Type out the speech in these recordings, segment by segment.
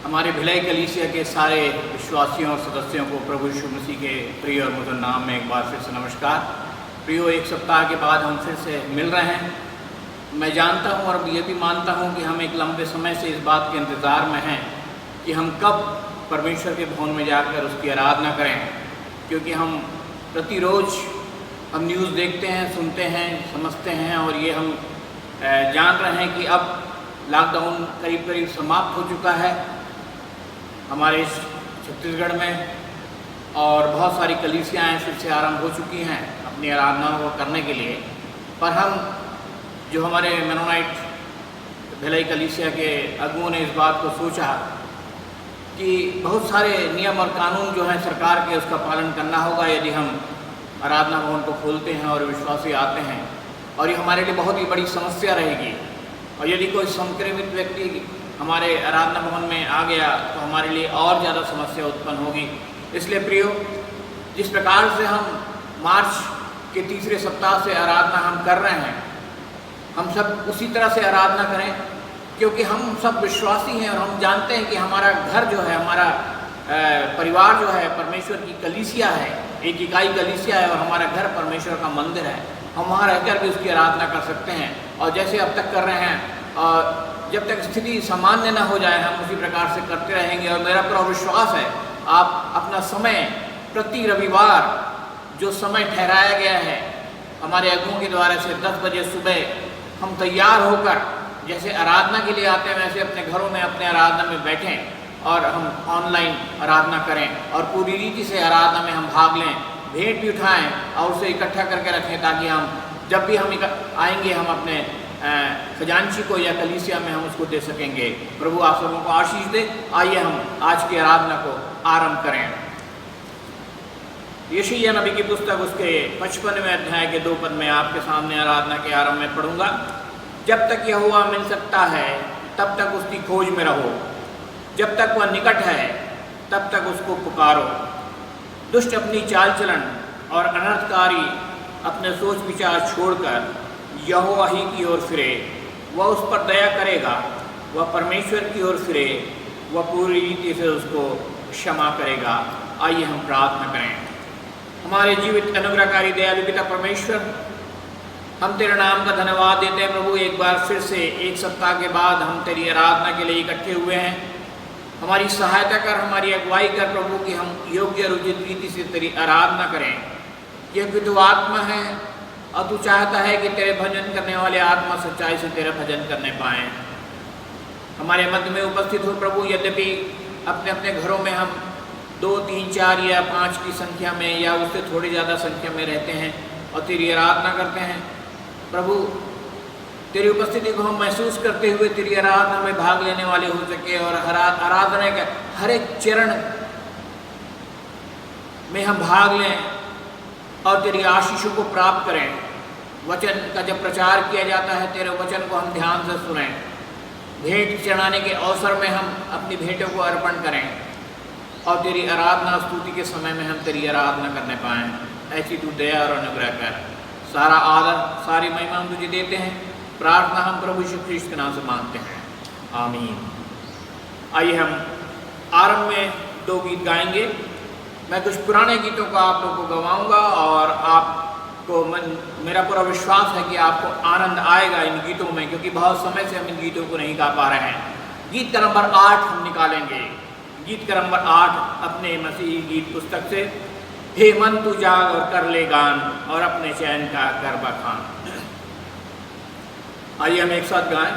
हमारे भिलाई कलीसिया के सारे विश्वासियों और सदस्यों को प्रभु यीशु मसीह के प्रिय और मधुर नाम में एक बार फिर से नमस्कार। प्रियो, एक सप्ताह के बाद हम फिर से मिल रहे हैं। मैं जानता हूं और ये भी मानता हूं कि हम एक लंबे समय से इस बात के इंतज़ार में हैं कि हम कब परमेश्वर के भवन में जाकर उसकी आराधना करें, क्योंकि हम प्रतिरोज़ हम न्यूज़ देखते हैं, सुनते हैं, समझते हैं और ये हम जान रहे हैं कि अब लॉकडाउन करीब करीब समाप्त हो चुका है हमारे इस छत्तीसगढ़ में, और बहुत सारी कलीसियाएँ फिर से आरंभ हो चुकी हैं अपनी आराधनाओं को करने के लिए। पर हम जो हमारे मेनोनाइट भिलाई कलीसिया के अगुओं ने इस बात को सोचा कि बहुत सारे नियम और कानून जो हैं सरकार के, उसका पालन करना होगा यदि हम आराधना भवन को खोलते हैं और विश्वासी आते हैं, और ये हमारे लिए बहुत ही बड़ी समस्या रहेगी। और यदि कोई संक्रमित व्यक्ति हमारे आराधना भवन में आ गया तो हमारे लिए और ज़्यादा समस्या उत्पन्न होगी। इसलिए प्रियो, जिस प्रकार से हम मार्च के तीसरे सप्ताह से आराधना हम कर रहे हैं, हम सब उसी तरह से आराधना करें, क्योंकि हम सब विश्वासी हैं और हम जानते हैं कि हमारा घर जो है, हमारा परिवार जो है परमेश्वर की कलीसिया है, एक इकाई कलीसिया है, और हमारा घर परमेश्वर का मंदिर है। हम वहाँ रहकर भी उसकी आराधना कर सकते हैं, और जैसे अब तक कर रहे हैं, और जब तक स्थिति सामान्य न हो जाए हम उसी प्रकार से करते रहेंगे। और मेरा पूरा विश्वास है आप अपना समय प्रति रविवार जो समय ठहराया गया है हमारे अगुओं के द्वारा से 10 बजे सुबह हम तैयार होकर जैसे आराधना के लिए आते हैं, वैसे अपने घरों में अपने आराधना में बैठें और हम ऑनलाइन आराधना करें और पूरी रीति से आराधना में हम भाग लें, भेंट भी उठाएं और उसे इकट्ठा करके रखें, ताकि हम जब भी हम आएंगे हम अपने खजांची को या कलीसिया में हम उसको दे सकेंगे। प्रभु आप सबों को आशीष दे। आइए हम आज की आराधना को आरंभ करें। यशायाह नबी की पुस्तक उसके 55वें अध्याय के 2 पद में आपके सामने आराधना के आरंभ में पढ़ूंगा। जब तक यहोवा मिल सकता है तब तक उसकी खोज में रहो, जब तक वह निकट है तब तक उसको पुकारो। दुष्ट अपनी चाल चलन और अनर्थकारी अपने सोच विचार छोड़कर यहोवा ही की ओर फिरे, वह उस पर दया करेगा। वह परमेश्वर की ओर फिरे, वह पूरी रीति से उसको क्षमा करेगा। आइए हम प्रार्थना करें। हमारे जीवित अनुग्रहकारी दयालु पिता परमेश्वर, हम तेरे नाम का धन्यवाद देते हैं प्रभु। एक बार फिर से एक सप्ताह के बाद हम तेरी आराधना के लिए इकट्ठे हुए हैं। हमारी सहायता कर, हमारी अगुवाई कर प्रभु कि हम योग्य और उचित रीति से तेरी आराधना करें, क्योंकि तू आत्मा है और तू चाहता है कि तेरे भजन करने वाले आत्मा सच्चाई से तेरा भजन करने पाएँ। हमारे मध्य में उपस्थित हो प्रभु, यद्यपि अपने अपने घरों में हम 2, 3, 4 या 5 की संख्या में या उससे थोड़ी ज़्यादा संख्या में रहते हैं और तेरी आराधना करते हैं प्रभु, तेरी उपस्थिति को हम महसूस करते हुए तेरी आराधना में भाग लेने वाले हो सके, और आराधना के हर एक चरण में हम भाग लें और तेरी आशीषों को प्राप्त करें। वचन का जब प्रचार किया जाता है, तेरे वचन को हम ध्यान से सुनें। भेंट चढ़ाने के अवसर में हम अपनी भेंटों को अर्पण करें और तेरी आराधना स्तुति के समय में हम तेरी आराधना करने पाएँ। ऐसी तू दया और अनुग्रह कर। सारा आदर, सारी महिमा हम तुझे देते हैं। प्रार्थना हम प्रभु यीशु ख्रीस्त के नाम से मांगते हैं, आमीन। आइए हम आरंभ में 2 गीत गाएंगे। मैं कुछ पुराने गीतों को आप लोगों को गवाऊंगा और आपको मेरा पूरा विश्वास है कि आपको आनंद आएगा इन गीतों में, क्योंकि बहुत समय से हम इन गीतों को नहीं गा पा रहे हैं। गीत का नंबर 8 हम निकालेंगे। गीत का नंबर 8 अपने मसीही गीत पुस्तक से, हे मन तू जाग और कर ले गान और अपने चैन का कर बखान। आइए हम एक साथ गाएं।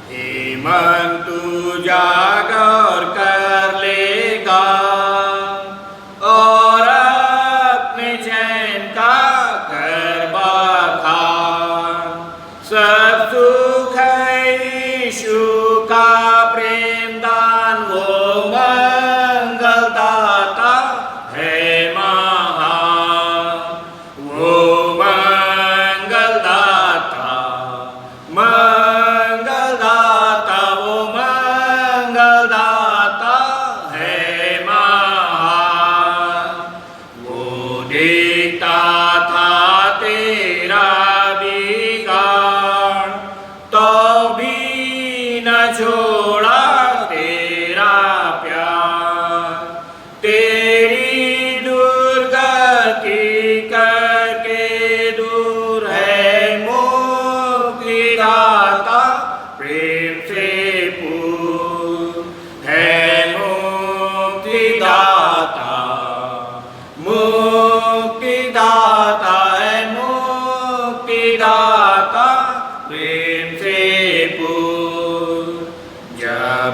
हे मन तू जाग और कर ले गान और अपने चैन का कर बखान। सब सुख यीशु का प्रेम दान, वो मंगल दाता है महान। वो मंगल दाता, मंगल दाता, वो मंगल दाता है महान। वो देखता था तेरा बिगाड़, तो भी न छोड़ा तेरा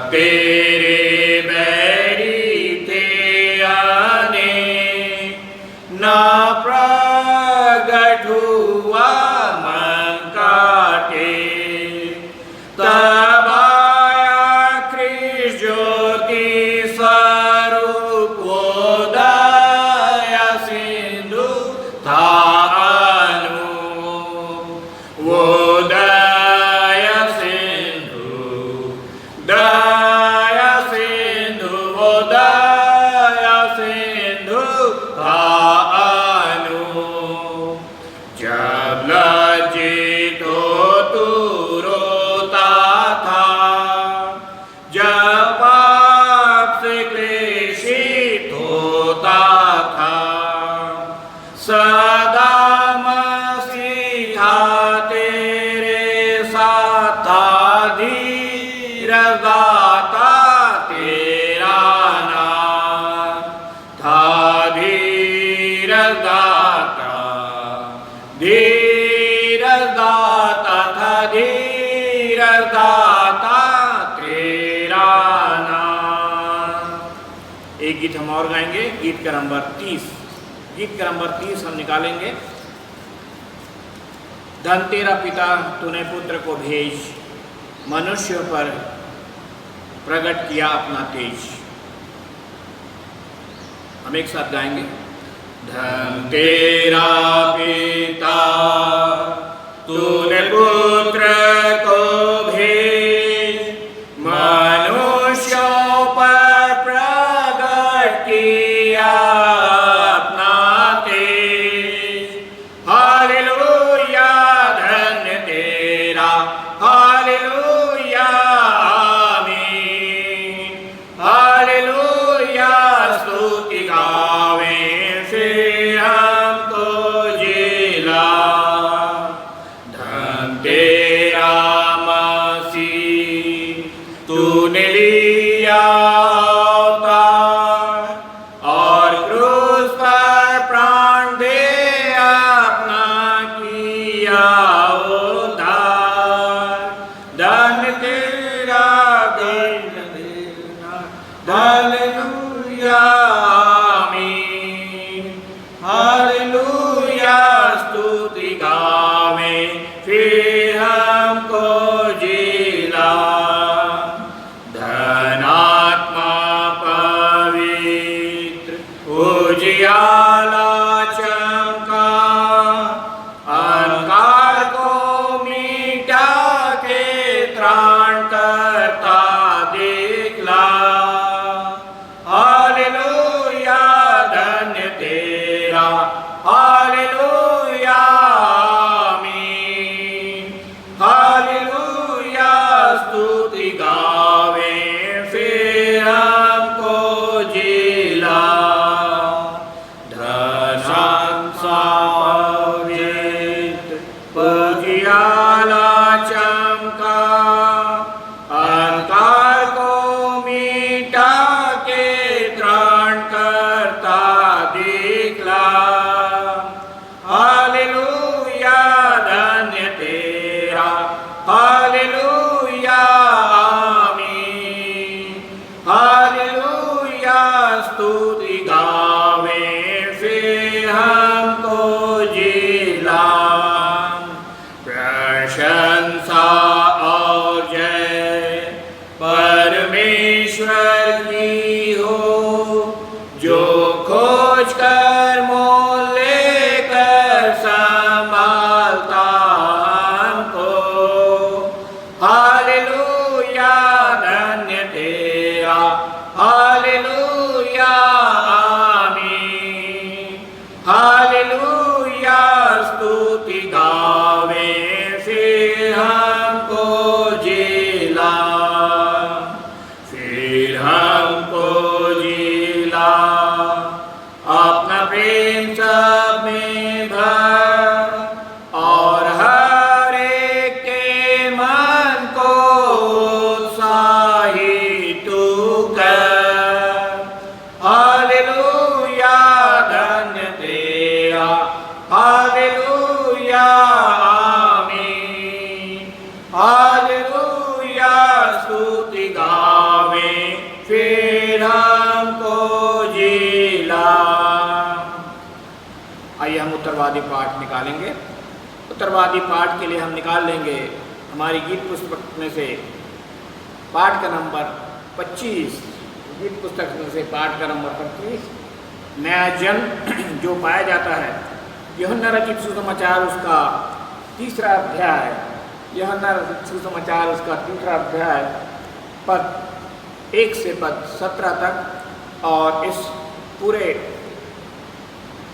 तेरे बैरी थे आने ना प्रगट हुआ मन काटे, तब आया कृष्ण ज्योति स्वरूप वो दया सिंधु था अनु, वो दया सिंधु वो दया सिंधु था अनु। जब लज्जित हो तू रोता था, जब पाप से क्लेशित होता था, सदा मसीहा तेरे साथ था, धीरज दाता तेरा नाम था, धीरज दाता, धीरज दाता था, धीरज दाता तेरा नाम। एक गीत हम और गाएंगे, गीत का नंबर 30। गीत का नंबर 30 हम निकालेंगे। धन तेरा पिता तूने पुत्र को भेज, मनुष्य पर प्रकट किया अपना तेज। हम एक साथ गाएंगे। धन तेरा पिता तूने पुत्र को भेज, मनुष्यों पर प्रकट किया अपना तेज। हालेलुया धन्य तेरा, हालेलुया आमीन, हालेलुया स्तुति गावें फिर हमको जिला। धन तेरा मसीह तूने लिया अवतार, और क्रूस पर प्राण दे अपना किया उद्धार। धन तेरा हालेलुया आमीन, हालेलुया स्तुति गावें फिर हमको जिला। धनात्मा पवित्र उजियाला चमका, अंधकार को मिटा के त्राण करता दिखला। हालेलुया धन्य तेरा, हालेलुया आमीन, हालेलुया स्तुति गावें फिर हमको जिला। धनात्मा पवित्र उजियाला चमका, अंधकार को मिटा के त्राण करता दिखला। हालेलुया धन्य तेरा, हालेलुया आमीन, हालेलुया स्तुति गावें फिर हमको जिला। प्रशंसा और जय परमेश्वर की हो, जो खोज कर मोल लेकर संभालता हमको। हालेलुया धन्य तेरा, हालेलुया आमीन, हालेलुया स्तुति गावें फिर हमको जिला। फिर हमको उत्तरवादी पाठ निकालेंगे। उत्तरवादी पाठ के लिए हम निकाल लेंगे हमारी गीत पुस्तक में से पाठ का नंबर 25, गीत पुस्तक में से पाठ का नंबर 25, नया जन्म जो पाया जाता है यूहन्ना रचित सुसमाचार उसका 3रा अध्याय, यूहन्ना रचित सुसमाचार उसका 3रा अध्याय पद 1 से पद 17 तक। और इस पूरे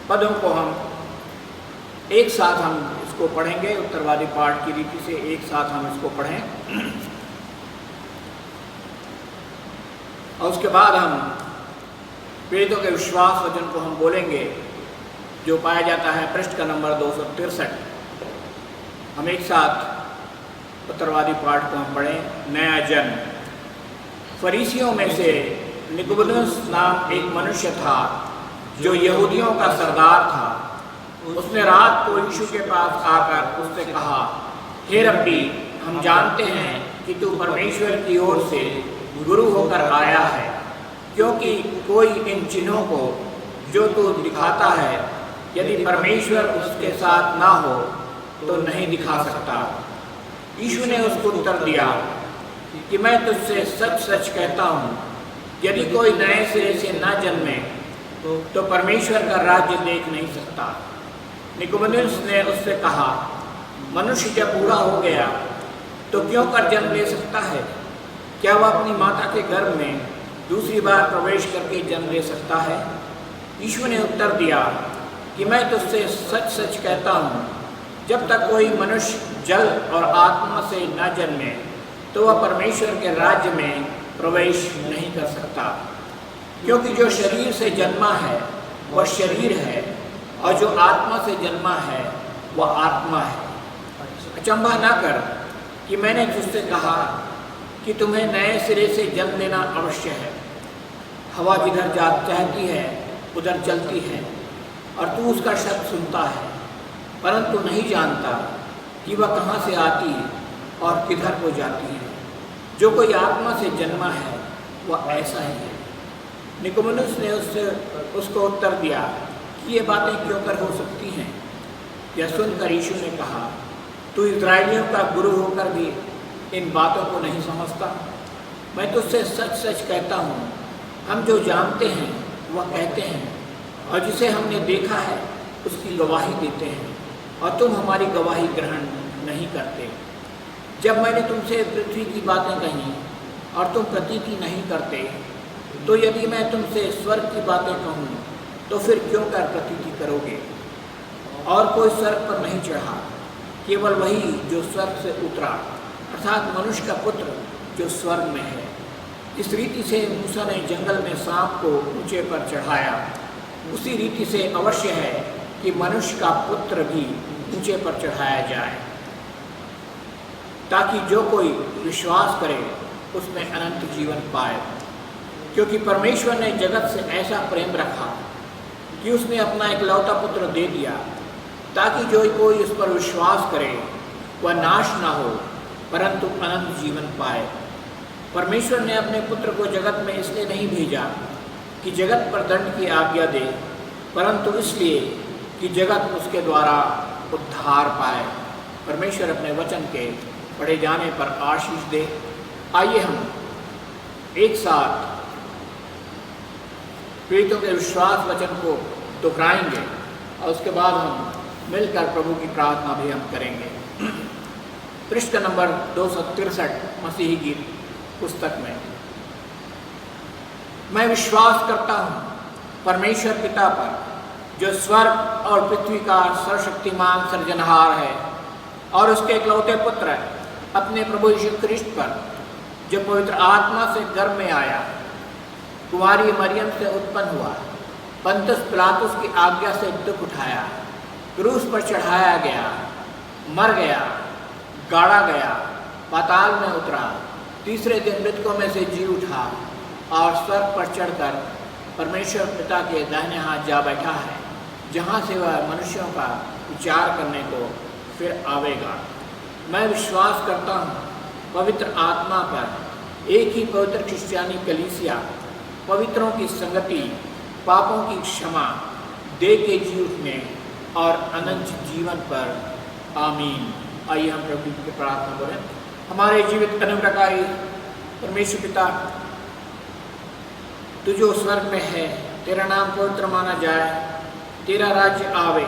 पदों को हम एक साथ हम इसको पढ़ेंगे, उत्तरवादी पाठ की रीति से एक साथ हम इसको पढ़ें और उसके बाद हम प्रेरितों के विश्वास वचन को हम बोलेंगे जो पाया जाता है पृष्ठ का नंबर 263। हम एक साथ उत्तरवादी पाठ को हम पढ़ें। नया जन्म। फरीसियों में से निकोदेमुस नाम एक मनुष्य था जो यहूदियों का सरदार था। उसने रात को यीशु के पास आकर उससे कहा, हे रब्बी, हम जानते हैं कि तू परमेश्वर की ओर से गुरु होकर आया है, क्योंकि कोई इन चिन्हों को जो तू दिखाता है यदि परमेश्वर उसके साथ ना हो तो नहीं दिखा सकता। यीशु ने उसको उत्तर दिया कि मैं तुझसे सच सच कहता हूँ, यदि कोई नए सिरे से न जन्मे तो परमेश्वर का राज्य देख नहीं सकता। निकोदेमुस ने उससे कहा, मनुष्य जब बूढ़ा हो गया तो क्यों कर जन्म ले सकता है? क्या वह अपनी माता के गर्भ में दूसरी बार प्रवेश करके जन्म ले सकता है? यीशु ने उत्तर दिया कि मैं तुझसे सच सच कहता हूँ, जब तक कोई मनुष्य जल और आत्मा से न जन्मे तो वह परमेश्वर के राज्य में प्रवेश नहीं कर सकता। क्योंकि जो शरीर से जन्मा है वह शरीर है और जो आत्मा से जन्मा है वह आत्मा है। अचंभा न कर कि मैंने तुझसे कहा कि तुम्हें नए सिरे से जन्म लेना अवश्य है। हवा जिधर चाहती है उधर चलती है और तू उसका शब्द सुनता है, परंतु नहीं जानता कि वह कहाँ से आती और किधर को जाती है। जो कोई आत्मा से जन्मा है वह ऐसा ही है। निकोदेमुस ने उसको उत्तर दिया कि ये बातें क्यों कर हो सकती हैं? यह सुनकर यीशु ने कहा, तू इस्राएलियों का गुरु होकर भी इन बातों को नहीं समझता? मैं तुझसे सच सच कहता हूँ, हम जो जानते हैं वह कहते हैं और जिसे हमने देखा है उसकी गवाही देते हैं, और तुम हमारी गवाही ग्रहण नहीं करते। जब मैंने तुमसे पृथ्वी की बातें कही और तुम प्रतीति नहीं करते, तो यदि मैं तुमसे स्वर्ग की बातें कहूँ तो फिर क्यों कर प्रतीति करोगे? और कोई स्वर्ग पर नहीं चढ़ा, केवल वही जो स्वर्ग से उतरा, अर्थात मनुष्य का पुत्र जो स्वर्ग में है। इस रीति से मूसा ने जंगल में सांप को ऊंचे पर चढ़ाया, उसी रीति से अवश्य है कि मनुष्य का पुत्र भी ऊंचे पर चढ़ाया जाए, ताकि जो कोई विश्वास करे उसमें अनंत जीवन पाए। क्योंकि परमेश्वर ने जगत से ऐसा प्रेम रखा कि उसने अपना इकलौता पुत्र दे दिया, ताकि जो कोई उस पर विश्वास करे वह नाश ना हो परंतु अनंत जीवन पाए। परमेश्वर ने अपने पुत्र को जगत में इसलिए नहीं भेजा कि जगत पर दंड की आज्ञा दे, परंतु इसलिए कि जगत उसके द्वारा उद्धार पाए। परमेश्वर अपने वचन के पढ़े जाने पर आशीष दे। आइए हम एक साथ प्रेरितों के विश्वास वचन को दोहराएंगे और उसके बाद हम मिलकर प्रभु की प्रार्थना भी हम करेंगे। पृष्ठ का नंबर 263 मसीही गीत पुस्तक में। मैं विश्वास करता हूँ परमेश्वर पिता पर, जो स्वर्ग और पृथ्वी का सर्वशक्तिमान सृजनहार है, और उसके इकलौते पुत्र अपने प्रभु यीशु ख्रिस्त पर, जो पवित्र आत्मा से गर्भ में आया, कुंवारी मरियम से उत्पन्न हुआ, पंतुस पिलातुस की आज्ञा से दुख उठाया, क्रूस पर चढ़ाया गया, मर गया, गाड़ा गया, पाताल में उतरा, तीसरे दिन मृतकों में से जी उठा और स्वर्ग पर चढ़कर परमेश्वर पिता के दाहिने हाथ जा बैठा है, जहाँ से वह मनुष्यों का विचार करने को फिर आवेगा। मैं विश्वास करता हूँ पवित्र आत्मा पर, एक ही पवित्र क्रिश्चियानी कलीसिया, पवित्रों की संगति, पापों की क्षमा, देह के जी उठने और अनंत जीवन पर, आमीन। आइए हम प्रभु की प्रार्थना करें। हमारे जीवित अनुग्रहकारी परमेश्वर पिता, तू जो स्वर्ग में है, तेरा नाम पवित्र माना जाए, तेरा राज्य आवे,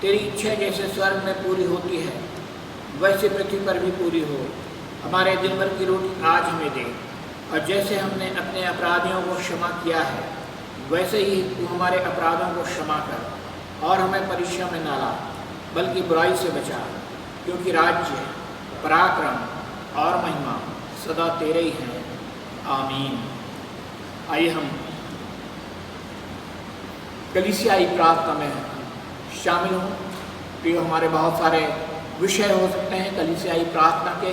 तेरी इच्छा जैसे स्वर्ग में पूरी होती है वैसे पृथ्वी पर भी पूरी हो। हमारे दिन भर की रोटी आज हमें दे, और जैसे हमने अपने अपराधियों को क्षमा किया है वैसे ही तू हमारे अपराधों को क्षमा कर, और हमें परीक्षा में न ला बल्कि बुराई से बचा, क्योंकि राज्य, पराक्रम और महिमा सदा तेरे ही हैं, आमीन। आइए हम कलीसियाई प्रार्थना में शामिल हों। प्रियो, हमारे बहुत सारे विषय हो सकते हैं कलीसियाई प्रार्थना के।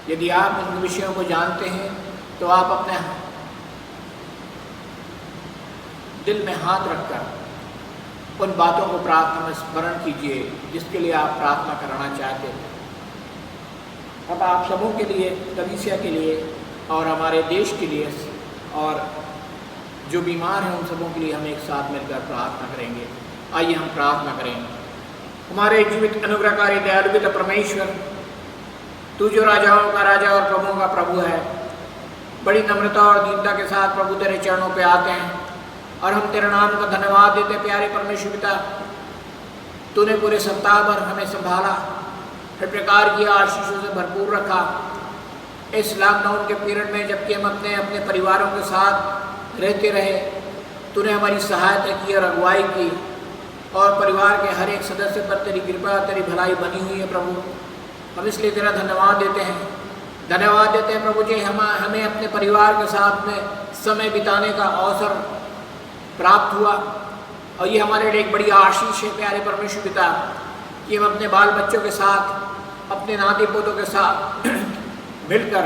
यदि आप इन विषयों को जानते हैं तो आप अपने दिल में हाथ रखकर उन बातों को प्रार्थना में स्मरण कीजिए जिसके लिए आप प्रार्थना कराना चाहते हैं। अब आप सबों के लिए, कलीसिया के लिए और हमारे देश के लिए और जो बीमार हैं उन सबों के लिए हम एक साथ मिलकर प्रार्थना करेंगे। आइए हम प्रार्थना करें। हमारे जीवित अनुग्रहकारी दयालु पिता परमेश्वर, तू जो राजाओं का राजा और प्रभुओं का प्रभु है, बड़ी नम्रता और दीनता के साथ प्रभु तेरे चरणों पे आते हैं और हम तेरे नाम का धन्यवाद देते। प्यारे परमेश्वर पिता, तूने पूरे सप्ताह भर हमें संभाला, हर प्रकार की आशीषों से भरपूर रखा। इस लॉकडाउन के पीरियड में जबकि हम अपने अपने परिवारों के साथ रहते रहे, तूने हमारी सहायता की और अगुवाई की, और परिवार के हर एक सदस्य पर तेरी कृपा, तेरी भलाई बनी हुई है। प्रभु, हम इसलिए तेरा धन्यवाद देते हैं। धन्यवाद देते हैं प्रभु जी, हमें अपने परिवार के साथ में समय बिताने का अवसर प्राप्त हुआ, और ये हमारे लिए एक बड़ी आशीष है प्यारे परमेश्वर पिता कि हम अपने बाल बच्चों के साथ, अपने नाती पोतों के साथ मिलकर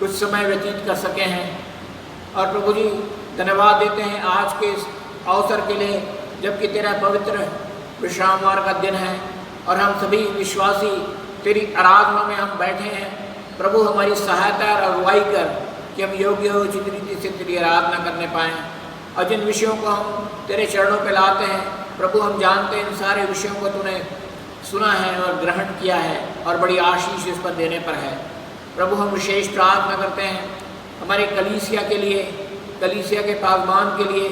कुछ समय व्यतीत कर सके हैं। और प्रभु जी, धन्यवाद देते हैं आज के इस अवसर के लिए जबकि तेरा पवित्र विश्रामवार का दिन है और हम सभी विश्वासी तेरी आराधना में हम बैठे हैं। प्रभु, हमारी सहायता और अगुवाई कर कि हम योग्य हो उचित रीति से तेरी आराधना करने पाएँ। और जिन विषयों को हम तेरे चरणों पे लाते हैं प्रभु, हम जानते हैं इन सारे विषयों को तूने सुना है और ग्रहण किया है और बड़ी आशीष इस पर देने पर है। प्रभु, हम विशेष प्रार्थना करते हैं हमारे कलीसिया के लिए, कलीसिया के पासबान के लिए,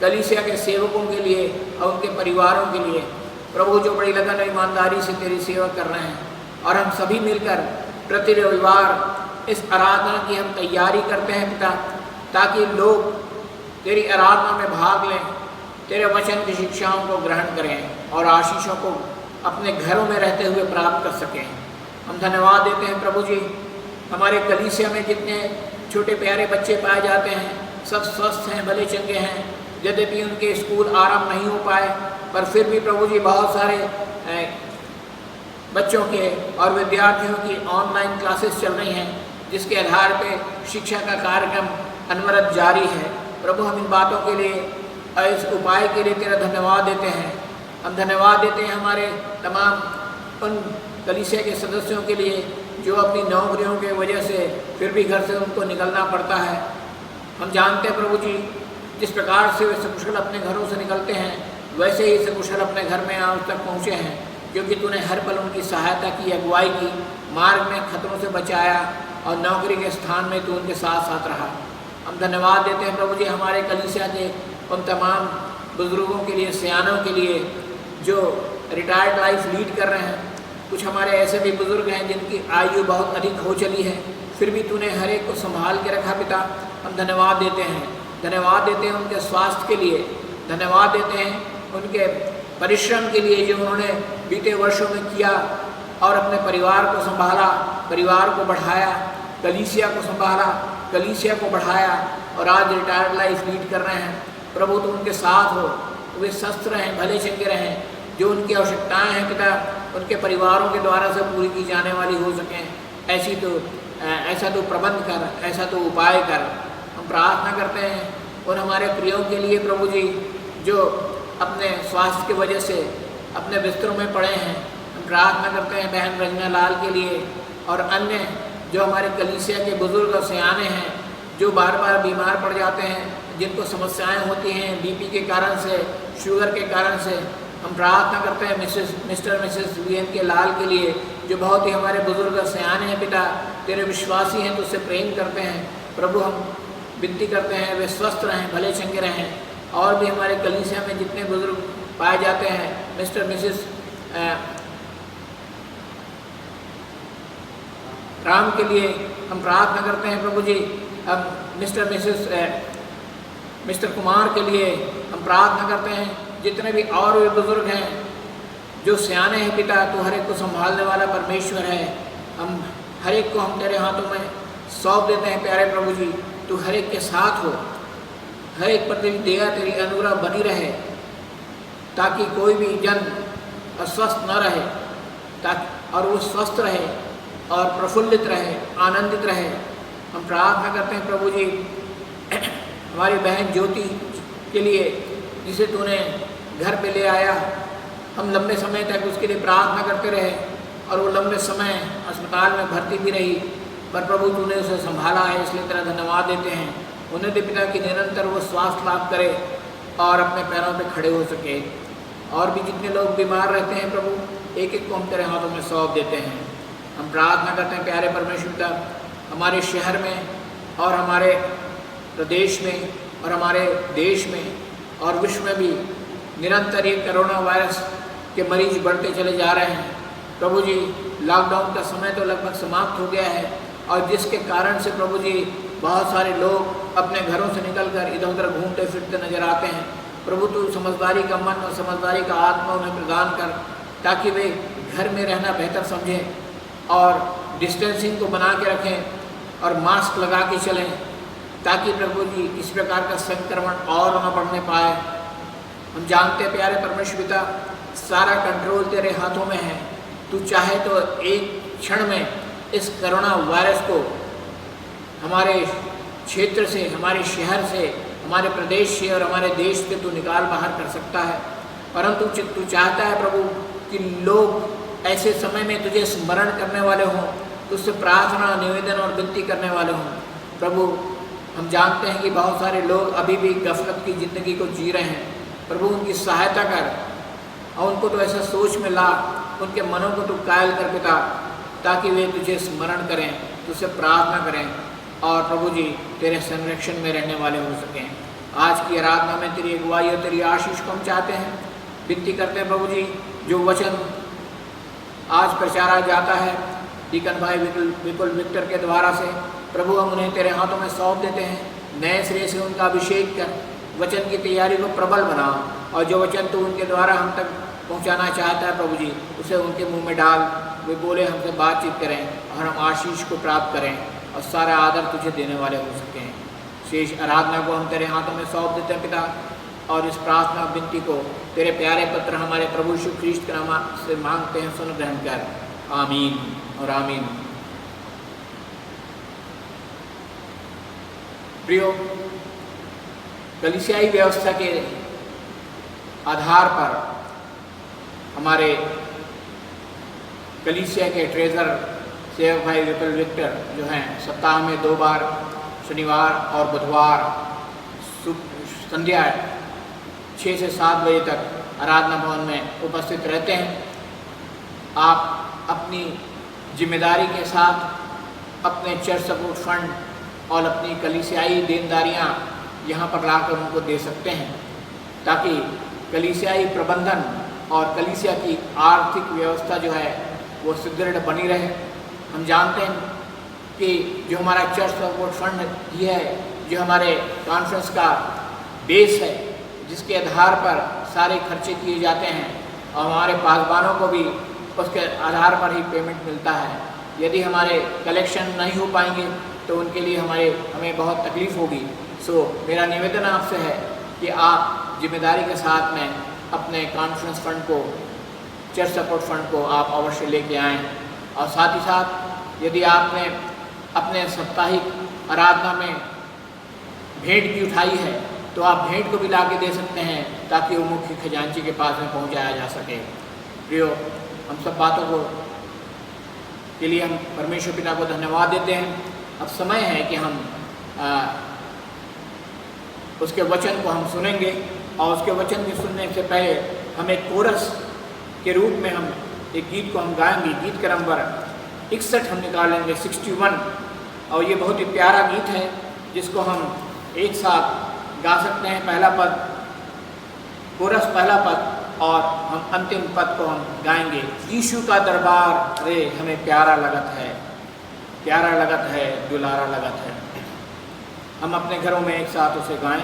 कलीसिया के सेवकों के लिए और उनके परिवारों के लिए। प्रभु, जो बड़ी लगन और ईमानदारी से तेरी सेवा कर रहे हैं, और हम सभी मिलकर प्रति रविवार इस आराधना की हम तैयारी करते हैं पिता, ताकि लोग तेरी आराधना में भाग लें, तेरे वचन की शिक्षाओं को ग्रहण करें और आशीषों को अपने घरों में रहते हुए प्राप्त कर सकें। हम धन्यवाद देते हैं प्रभु जी, हमारे कलीसिया में जितने छोटे प्यारे बच्चे पाए जाते हैं सब स्वस्थ हैं, भले चंगे हैं। यद्यपि उनके स्कूल आरंभ नहीं हो पाए, पर फिर भी प्रभु जी बहुत सारे बच्चों के और विद्यार्थियों की ऑनलाइन क्लासेस चल रही हैं, जिसके आधार पे शिक्षा का कार्यक्रम अनवरत जारी है। प्रभु, हम इन बातों के लिए और इस उपाय के लिए तेरा धन्यवाद देते हैं। हम धन्यवाद देते हैं हमारे तमाम उन कलीसिया के सदस्यों के लिए जो अपनी नौकरियों के वजह से फिर भी घर से उनको निकलना पड़ता है। हम जानते हैं प्रभु जी, जिस प्रकार से वे सकुशल अपने घरों से निकलते हैं वैसे ही सकुशल अपने घर में आज तक पहुँचे हैं, क्योंकि तूने हर पल उनकी सहायता की, अगुवाई की, मार्ग में खतरों से बचाया और नौकरी के स्थान में तू उनके साथ साथ रहा। हम धन्यवाद देते हैं प्रभु जी हमारे कलीसिया के उन तमाम बुजुर्गों के लिए, सियानों के लिए जो रिटायर्ड लाइफ लीड कर रहे हैं। कुछ हमारे ऐसे भी बुजुर्ग हैं जिनकी आयु बहुत अधिक हो चली है, फिर भी तूने हर एक को संभाल के रखा पिता। हम धन्यवाद देते हैं, धन्यवाद देते हैं उनके स्वास्थ्य के लिए, धन्यवाद देते हैं उनके परिश्रम के लिए जो उन्होंने बीते वर्षों में किया और अपने परिवार को संभाला, परिवार को बढ़ाया, कलीसिया को संभाला, कलीसिया को बढ़ाया और आज रिटायर्ड लाइफ लीड कर रहे हैं। प्रभु, तुम उनके साथ हो, वे स्वस्थ रहें, भले चंगे रहें, जो उनकी आवश्यकताएं हैं पिता उनके परिवारों के द्वारा से पूरी की जाने वाली हो सकें। ऐसा तो प्रबंध कर, ऐसा तो उपाय कर। हम प्रार्थना करते हैं उन हमारे प्रियों के लिए प्रभु जी जो अपने स्वास्थ्य की वजह से अपने बिस्तरों में पड़े हैं। हम प्रार्थना करते हैं बहन रंजना लाल के लिए और अन्य जो हमारे कलीसिया के बुजुर्ग और सियाने हैं जो बार बार बीमार पड़ जाते हैं, जिनको समस्याएं होती हैं बीपी के कारण से, शुगर के कारण से। हम प्रार्थना करते हैं मिस्टर मिसेस वीएन के लाल के लिए, जो बहुत ही हमारे बुजुर्ग सयाने हैं पिता, तेरे विश्वासी हैं, तुझसे प्रेम करते हैं प्रभु। हम विनती करते हैं वे स्वस्थ रहें, भले चंगे रहें। और भी हमारे कलीसिया में जितने बुजुर्ग पाए जाते हैं, मिस्टर मिसेस राम के लिए हम प्रार्थना करते हैं प्रभु जी। अब मिस्टर कुमार के लिए हम प्रार्थना करते हैं। जितने भी और भी बुजुर्ग हैं जो सियाने हैं पिता, तो हर एक को संभालने वाला परमेश्वर है। हम हर एक को हम तेरे हाथों में सौंप देते हैं प्यारे प्रभु जी। तू हर एक के साथ हो, हर एक पर तेरी दया तेरी अनुग्रह बनी रहे, ताकि कोई भी जन अस्वस्थ न रहे, ताकि और वो स्वस्थ रहे और प्रफुल्लित रहे, आनंदित रहे। हम प्रार्थना करते हैं प्रभु जी हमारी बहन ज्योति के लिए, जिसे तूने घर पे ले आया। हम लंबे समय तक उसके लिए प्रार्थना करते रहे और वो लंबे समय अस्पताल में भर्ती भी रही, पर प्रभु तूने उसे संभाला है, इसलिए तेरा धन्यवाद देते हैं। उन्हें दे पिता कि निरंतर वो स्वास्थ्य लाभ करे और अपने पैरों पे खड़े हो सके। और भी जितने लोग बीमार रहते हैं प्रभु, एक एक को हम तेरे हाथों में सौंप देते हैं। हम प्रार्थना करते हैं प्यारे परमेश्वर पिता, हमारे शहर में और हमारे प्रदेश में और हमारे देश में और विश्व में भी निरंतर ये कोरोना वायरस के मरीज बढ़ते चले जा रहे हैं प्रभु जी। लॉकडाउन का समय तो लगभग समाप्त हो गया है, और जिसके कारण से प्रभु जी बहुत सारे लोग अपने घरों से निकलकर इधर उधर घूमते फिरते नजर आते हैं। प्रभु तू समझदारी का मन और समझदारी का आत्मा उन्हें प्रदान कर, ताकि वे घर में रहना बेहतर समझें और डिस्टेंसिंग को बना के रखें और मास्क लगा के चलें, ताकि प्रभु जी इस प्रकार का संक्रमण और न बढ़ने पाए। हम जानते हैं प्यारे परमेश्वर पिता, सारा कंट्रोल तेरे हाथों में है। तू चाहे तो एक क्षण में इस कोरोना वायरस को हमारे क्षेत्र से, हमारे शहर से, हमारे प्रदेश से और हमारे देश से तू निकाल बाहर कर सकता है। परंतु तू चाहता है प्रभु कि लोग ऐसे समय में तुझे स्मरण करने वाले हों, तुझसे प्रार्थना निवेदन और विनती करने वाले हों। प्रभु हम जानते हैं कि बहुत सारे लोग अभी भी गफलत की ज़िंदगी को जी रहे हैं। प्रभु उनकी सहायता कर और उनको तो ऐसा सोच में ला, उनके मनों को तू कायल कर पिता, ताकि वे तुझे स्मरण करें, तुझसे प्रार्थना करें और प्रभु जी तेरे संरक्षण में रहने वाले हो सकें। आज की आराधना में तेरी अगुवाई और तेरी आशीष को हम चाहते हैं, विनती करते हैं प्रभु जी। जो वचन आज प्रचारा जाता है डीकन भाई विपुल विक्टर के द्वारा से, प्रभु हम उन्हें तेरे हाथों में सौंप देते हैं। नए सिरे से उनका अभिषेक कर, वचन की तैयारी को प्रबल बना, और जो वचन तू उनके द्वारा हम तक पहुंचाना चाहता है प्रभु जी, उसे उनके मुंह में डाल, वे बोले, हमसे बातचीत करें और हम आशीष को प्राप्त करें और सारा आदर तुझे देने वाले हो सकें। शेष आराधना को हम तेरे हाथों में सौंप देते हैं पिता, और इस प्रार्थना विनती को तेरे प्यारे पुत्र हमारे प्रभु यीशु ख्रीस्त के नाम से मांगते हैं, सुन ग्रहण कर। आमीन और आमीन। प्रियो, कलीसियाई व्यवस्था के आधार पर हमारे कलीसिया के ट्रेजर सेवक भाई विपुल विक्टर जो हैं, सप्ताह में 2 बार शनिवार और बुधवार संध्या 6 से 7 बजे तक आराधना भवन में उपस्थित रहते हैं। आप अपनी जिम्मेदारी के साथ अपने चर्च सपोर्ट फंड और अपनी कलीसियाई देनदारियां यहाँ पर लाकर उनको दे सकते हैं, ताकि कलीसियाई प्रबंधन और कलीसिया की आर्थिक व्यवस्था जो है वो सुदृढ़ बनी रहे। हम जानते हैं कि जो हमारा चर्च सपोर्ट फंड ये है, जो हमारे कॉन्फ्रेंस का बेस है, जिसके आधार पर सारे खर्चे किए जाते हैं, और हमारे पासबानों को भी उसके आधार पर ही पेमेंट मिलता है। यदि हमारे कलेक्शन नहीं हो पाएंगे तो उनके लिए हमें बहुत तकलीफ़ होगी। सो मेरा निवेदन आपसे है कि आप जिम्मेदारी के साथ में अपने कॉन्फ्रेंस फंड को, चर्च सपोर्ट फंड को आप अवश्य लेके आएँ। और साथ ही साथ यदि आपने अपने साप्ताहिक आराधना में भेंट भी उठाई है तो आप भेंट को भी ला के दे सकते हैं, ताकि वो मुख्य खजांची के पास में पहुंचाया जा सके। प्रियो, हम सब बातों को के लिए हम परमेश्वर पिता को धन्यवाद देते हैं। अब समय है कि हम उसके वचन को हम सुनेंगे, और उसके वचन के सुनने से पहले हम एक कोरस के रूप में हम एक गीत को हम गाएंगे। गीत का नंबर 61 हम निकालेंगे, 61। और ये बहुत ही प्यारा गीत है जिसको हम एक साथ गा सकते हैं। पहला पद कोरस, पहला पद, और हम अंतिम पद को हम गाएंगे। यीशु का दरबार रे हमें प्यारा लगत है, प्यारा लगत है, दुलारा लगत है। हम अपने घरों में एक साथ उसे गाएं।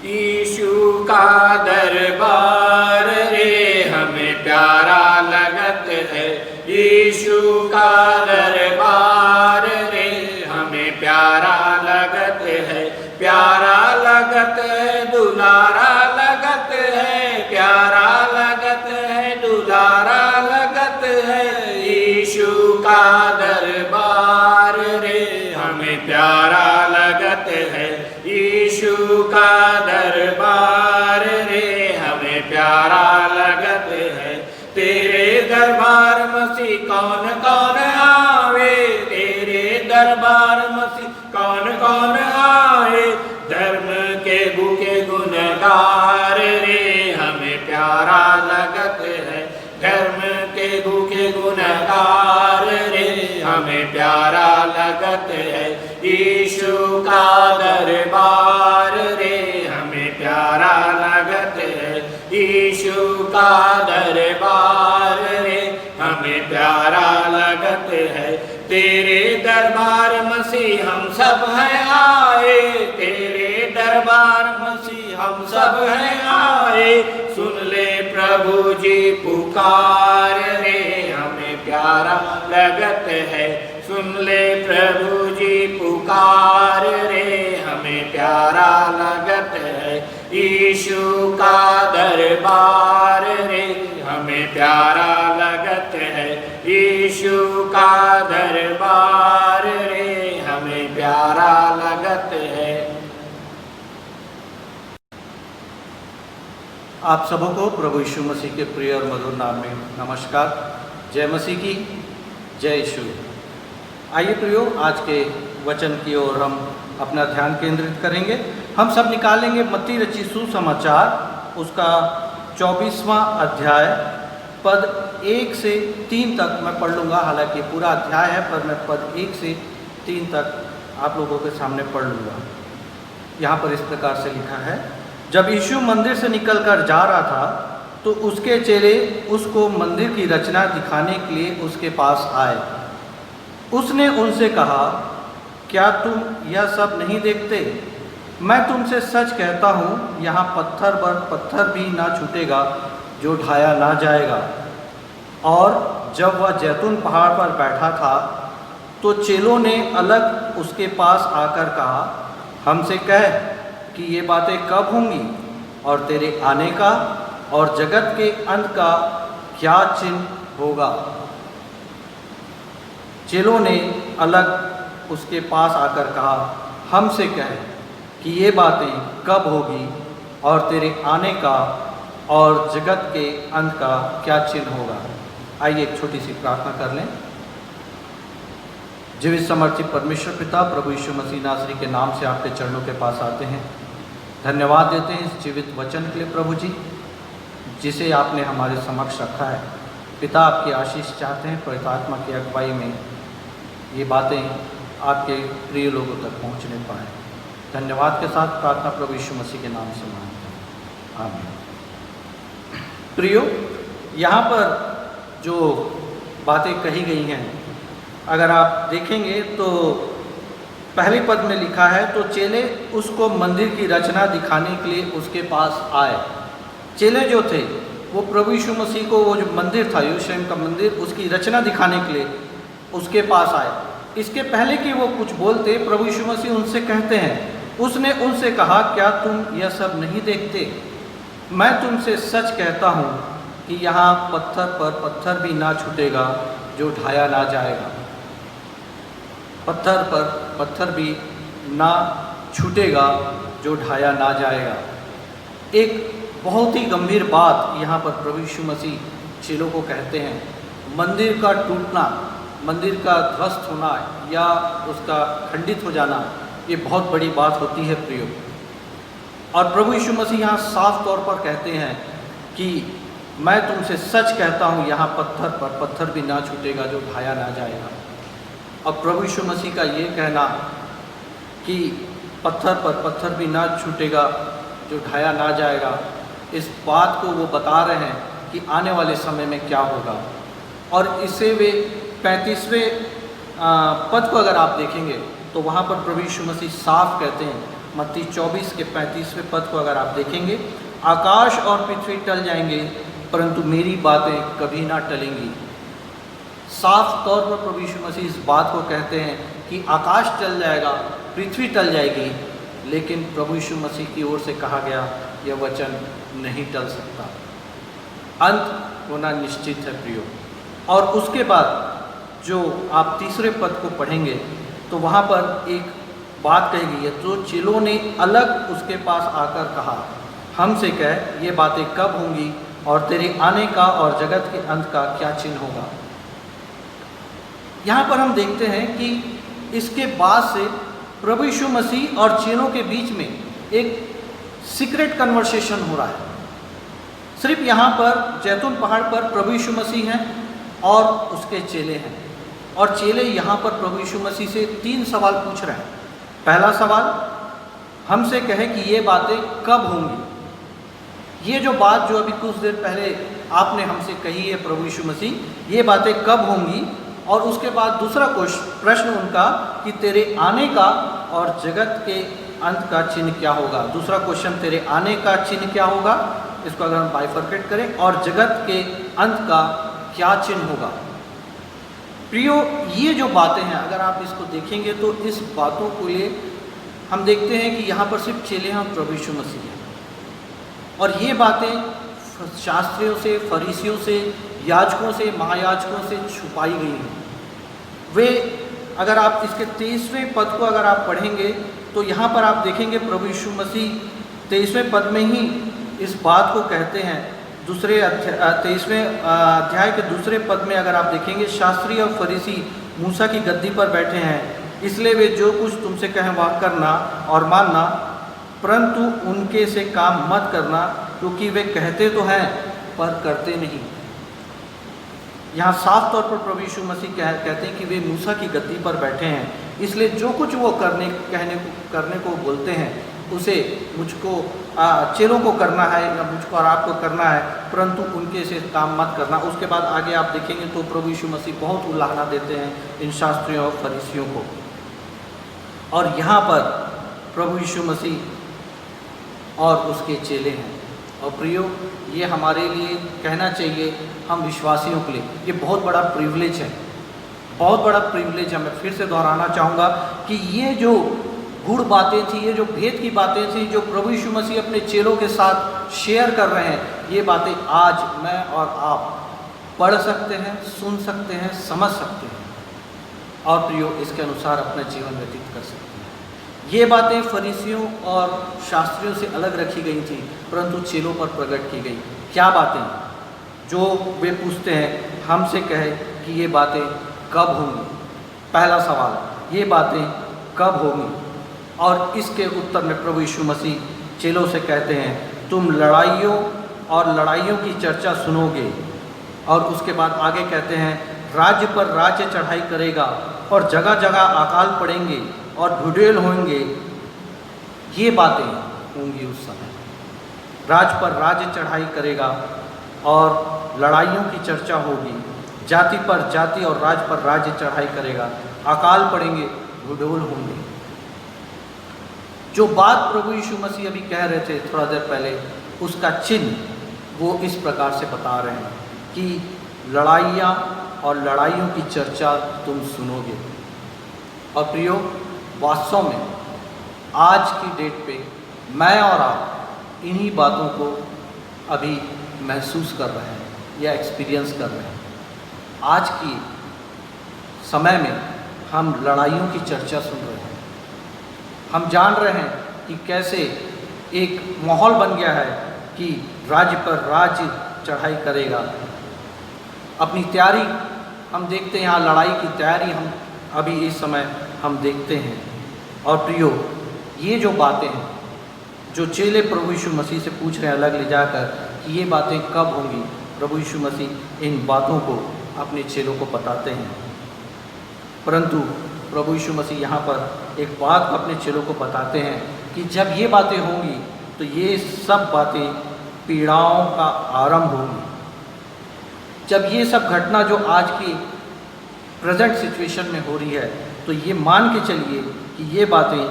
यीशु का दरबार रे हमें प्यारा लगत है, यीशु का दरबार रे हमें प्यारा लगत है, प्यारा लगत है, दुलारा लगत है, प्यारा लगत है, दुलारा लगत है। यीशु का दरबार रे हमें प्यारा लगत है, यीशु का दरबार रे हमें प्यारा लगत है। तेरे दरबार मसीह कौन कौन आवे, तेरे दरबार मसीह कौन कौन आए। धर्म के भूखे गुनहगार रे हमें प्यारा लगत है, धर्म के भूखे गुनहगार रे हमें प्यारा लगत है। यीशु का दरबार रे हमें प्यारा लगत है, यीशु का दरबार रे हमें प्यारा लगत है। तेरे दरबार मसीह हम सब हैं आए, तेरे दरबार मसीह हम सब हैं आए। सुन ले प्रभु जी पुकार रे हमें प्यारा लगत है, सुन ले प्रभु जी पुकार रे हमें प्यारा लगत है। यीशु का दरबार रे हमें प्यारा लगत है, यीशु का दरबार रे हमें प्यारा लगत है। आप सबों को प्रभु यीशु मसीह के प्रिय और मधुर नाम में नमस्कार। जय मसीह की, जय यीशु। आइए प्रियो, आज के वचन की ओर हम अपना ध्यान केंद्रित करेंगे। हम सब निकालेंगे मत्ती रचित सुसमाचार, उसका 24वां अध्याय, पद 1 से 3 तक मैं पढ़ लूँगा। हालांकि पूरा अध्याय है, पर मैं पद 1 से 3 तक आप लोगों के सामने पढ़ लूँगा। यहाँ पर इस प्रकार से लिखा है, जब यीशु मंदिर से निकलकर जा रहा था तो उसके चेले उसको मंदिर की रचना दिखाने के लिए उसके पास आए। उसने उनसे कहा, क्या तुम यह सब नहीं देखते? मैं तुमसे सच कहता हूँ, यहाँ पत्थर पर पत्थर भी ना छूटेगा जो ढाया ना जाएगा। और जब वह जैतून पहाड़ पर बैठा था तो चेलों ने अलग उसके पास आकर कहा, हमसे कह कि ये बातें कब होंगी, और तेरे आने का और जगत के अंत का क्या चिन्ह होगा। चेलों ने अलग उसके पास आकर कहा, हमसे कह कि ये बातें कब होगी, और तेरे आने का और जगत के अंत का क्या चिन्ह होगा। आइए एक छोटी सी प्रार्थना कर लें। जीवित समर्थित परमेश्वर पिता, प्रभु यीशु मसीह नासरी के नाम से आपके चरणों के पास आते हैं। धन्यवाद देते हैं इस जीवित वचन के लिए प्रभु जी, जिसे आपने हमारे समक्ष रखा है। पिता, आपकी आशीष चाहते हैं, पवित्र आत्मा की अगुवाई में ये बातें आपके प्रिय लोगों तक पहुंचने पाए। धन्यवाद के साथ प्रार्थना प्रभु यीशु मसीह के नाम से मांगते हैं, आमीन। प्रियो, यहाँ पर जो बातें कही गई हैं, अगर आप देखेंगे तो पहले पद में लिखा है, तो चेले उसको मंदिर की रचना दिखाने के लिए उसके पास आए। चेले जो थे वो प्रभु यीशु मसीह को, वो जो मंदिर था यरूशलेम का मंदिर, उसकी रचना दिखाने के लिए उसके पास आए। इसके पहले कि वो कुछ बोलते, प्रभु यीशु मसीह उनसे कहते हैं, उसने उनसे कहा, क्या तुम यह सब नहीं देखते? मैं तुमसे सच कहता हूँ कि यहाँ पत्थर पर पत्थर भी ना छूटेगा जो ढाया ना जाएगा। पत्थर पर पत्थर भी ना छूटेगा जो ढाया ना जाएगा। एक बहुत ही गंभीर बात यहाँ पर प्रभु यीशु मसीह चेलों को कहते हैं। मंदिर का टूटना, मंदिर का ध्वस्त होना या उसका खंडित हो जाना, ये बहुत बड़ी बात होती है प्रियो। और प्रभु यीशु मसीह यहाँ साफ तौर पर कहते हैं कि मैं तुमसे सच कहता हूँ यहाँ पत्थर पर पत्थर भी ना छूटेगा जो ढाया ना जाएगा। अब प्रभु यीशु मसीह का ये कहना कि पत्थर पर पत्थर भी ना छूटेगा जो ढाया ना जाएगा, इस बात को वो बता रहे हैं कि आने वाले समय में क्या होगा। और इसे वे 35वें पद को अगर आप देखेंगे तो वहाँ पर प्रभु यीशु मसीह साफ कहते हैं, मत्ती 24 के 35वें पद को अगर आप देखेंगे, आकाश और पृथ्वी टल जाएंगे परंतु मेरी बातें कभी ना टलेंगी। साफ तौर पर प्रभु यीशु मसीह इस बात को कहते हैं कि आकाश टल जाएगा, पृथ्वी टल जाएगी, लेकिन प्रभु यीशु मसीह की ओर से कहा गया यह वचन नहीं टल सकता, अंत होना निश्चित है प्रियो। और उसके बाद जो आप तीसरे पद को पढ़ेंगे तो वहाँ पर एक बात कही गई है, तो चेलों ने अलग उसके पास आकर कहा, हमसे कह ये बातें कब होंगी और तेरे आने का और जगत के अंत का क्या चिन्ह होगा। यहाँ पर हम देखते हैं कि इसके बाद से प्रभु यीशु मसीह और चेलों के बीच में एक सीक्रेट कन्वर्सेशन हो रहा है। सिर्फ यहाँ पर जैतून पहाड़ पर प्रभु यीशु मसीह हैं और उसके चेले हैं, और चेले यहाँ पर प्रभु यीशु मसीह से 3 सवाल पूछ रहे हैं। पहला सवाल, हमसे कहे कि ये बातें कब होंगी। ये जो बात जो अभी कुछ देर पहले आपने हमसे कही है प्रभु यीशु मसीह, ये बातें कब होंगी। और उसके बाद दूसरा प्रश्न उनका कि तेरे आने का और जगत के अंत का चिन्ह क्या होगा। दूसरा क्वेश्चन, तेरे आने का चिन्ह क्या होगा, इसको अगर हम बाइफरकेट करें, और जगत के अंत का क्या चिन्ह होगा। प्रियो, ये जो बातें हैं अगर आप इसको देखेंगे तो इस बातों को लिए हम देखते हैं कि यहाँ पर सिर्फ चेले हैं और प्रभु यीशु मसीह हैं, और ये बातें शास्त्रियों से, फरीसियों से, याजकों से, महायाजकों से छुपाई गई हैं। वे अगर आप इसके 23वें पद को अगर आप पढ़ेंगे तो यहाँ पर आप देखेंगे प्रभु यीशु मसीह 23वें पद में ही इस बात को कहते हैं। 23वें अध्याय के दूसरे पद में अगर आप देखेंगे, शास्त्री और फरीसी मूसा की गद्दी पर बैठे हैं, इसलिए वे जो कुछ तुमसे कहें वह करना और मानना, परंतु उनके से काम मत करना, क्योंकि वे कहते तो हैं पर करते नहीं। यहाँ साफ तौर पर प्रभु यीशु मसीह कहते हैं कि वे मूसा की गद्दी पर बैठे हैं, इसलिए जो कुछ वो करने को बोलते हैं उसे मुझको चेलों को करना है या मुझको और आपको करना है, परंतु उनके से काम मत करना। उसके बाद आगे आप देखेंगे तो प्रभु यीशु मसीह बहुत उल्लाहना देते हैं इन शास्त्रियों और फरीसियों को। और यहाँ पर प्रभु यीशु मसीह और उसके चेले हैं। और प्रियो, ये हमारे लिए कहना चाहिए, हम विश्वासियों के लिए ये बहुत बड़ा प्रिविलेज है, बहुत बड़ा प्रिविलेज है। मैं फिर से दोहराना चाहूँगा कि ये जो गूढ़ बातें थी, ये जो भेद की बातें थी, जो प्रभु यीशु मसीह अपने चेलों के साथ शेयर कर रहे हैं, ये बातें आज मैं और आप पढ़ सकते हैं, सुन सकते हैं, समझ सकते हैं, और प्रियो इसके अनुसार अपना जीवन व्यतीत कर सकते हैं। ये बातें फरीसियों और शास्त्रियों से अलग रखी गई थी, परंतु चेलों पर प्रकट की गई। क्या बातें जो वे पूछते हैं, हमसे कहे कि ये बातें कब होंगी। पहला सवाल, ये बातें कब होंगी, और इसके उत्तर में प्रभु यीशु मसीह चेलों से कहते हैं, तुम लड़ाइयों और लड़ाइयों की चर्चा सुनोगे। और उसके बाद आगे कहते हैं, राज्य पर राज्य चढ़ाई करेगा और जगह जगह अकाल पड़ेंगे और ढुढेल होंगे। ये बातें होंगी उस समय। राज्य पर राज्य चढ़ाई करेगा और लड़ाइयों की चर्चा होगी, जाति पर जाति और राज्य पर राज्य चढ़ाई करेगा, अकाल पड़ेंगे, ढुढेल होंगे। जो बात प्रभु यीशु मसीह अभी कह रहे थे थोड़ा देर पहले, उसका चिन्ह वो इस प्रकार से बता रहे हैं कि लड़ाइयाँ और लड़ाइयों की चर्चा तुम सुनोगे। और प्रियो, वास्तव में आज की डेट पे मैं और आप इन्हीं बातों को अभी महसूस कर रहे हैं या एक्सपीरियंस कर रहे हैं। आज की समय में हम लड़ाइयों की चर्चा सुन रहे हैं। हम जान रहे हैं कि कैसे एक माहौल बन गया है कि राज्य पर राज्य चढ़ाई करेगा। अपनी तैयारी हम देखते हैं, यहाँ लड़ाई की तैयारी हम अभी इस समय हम देखते हैं। और प्रियो, ये जो बातें हैं जो चेले प्रभु यीशु मसीह से पूछ रहे हैं अलग ले जाकर कि ये बातें कब होंगी, प्रभु यीशु मसीह इन बातों को अपने चेलों को बताते हैं। परंतु प्रभु यीशु मसीह यहाँ पर एक बात अपने चेलों को बताते हैं कि जब ये बातें होंगी तो ये सब बातें पीड़ाओं का आरंभ होंगी। जब ये सब घटना जो आज की प्रेजेंट सिचुएशन में हो रही है, तो ये मान के चलिए कि ये बातें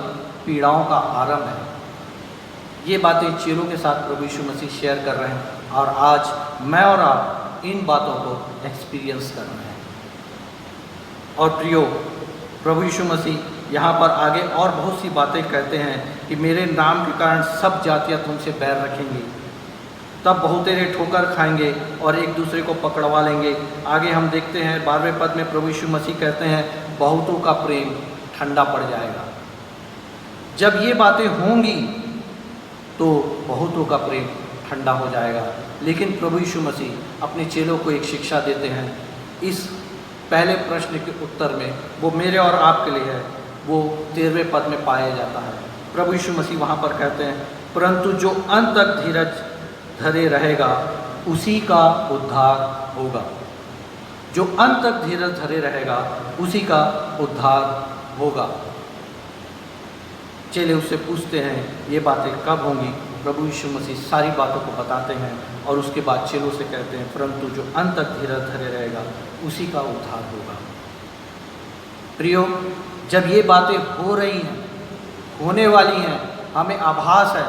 पीड़ाओं का आरंभ है। ये बातें चेलों के साथ प्रभु यीशु मसीह शेयर कर रहे हैं और आज मैं और आप इन बातों को एक्सपीरियंस कर रहे हैं। और प्रियो, प्रभु यीशु मसीह यहाँ पर आगे और बहुत सी बातें कहते हैं कि मेरे नाम के कारण सब जातियाँ तुमसे बैर रखेंगी, तब बहुतेरे ठोकर खाएंगे और एक दूसरे को पकड़वा लेंगे। आगे हम देखते हैं 12वें पद में प्रभु यीशु मसीह कहते हैं बहुतों का प्रेम ठंडा पड़ जाएगा। जब ये बातें होंगी तो बहुतों का प्रेम ठंडा हो जाएगा। लेकिन प्रभु यीशु मसीह अपने चेलों को एक शिक्षा देते हैं। इस पहले प्रश्न के उत्तर में, वो मेरे और आपके लिए है, वो 13वें पद में पाया जाता है। प्रभु यीशु मसीह वहाँ पर कहते हैं परंतु जो अंत तक धीरज धरे रहेगा उसी का उद्धार होगा। जो अंत तक धीरज धरे रहेगा उसी का उद्धार होगा। चेले उससे पूछते हैं ये बातें कब होंगी। प्रभु यीशु मसीह सारी बातों को बताते हैं और उसके बाद चेलों से कहते हैं परंतु जो अंत तक धीरज धरे रहेगा उसी का उद्धार होगा। प्रियो, जब ये बातें हो रही हैं, होने वाली हैं, हमें आभास है,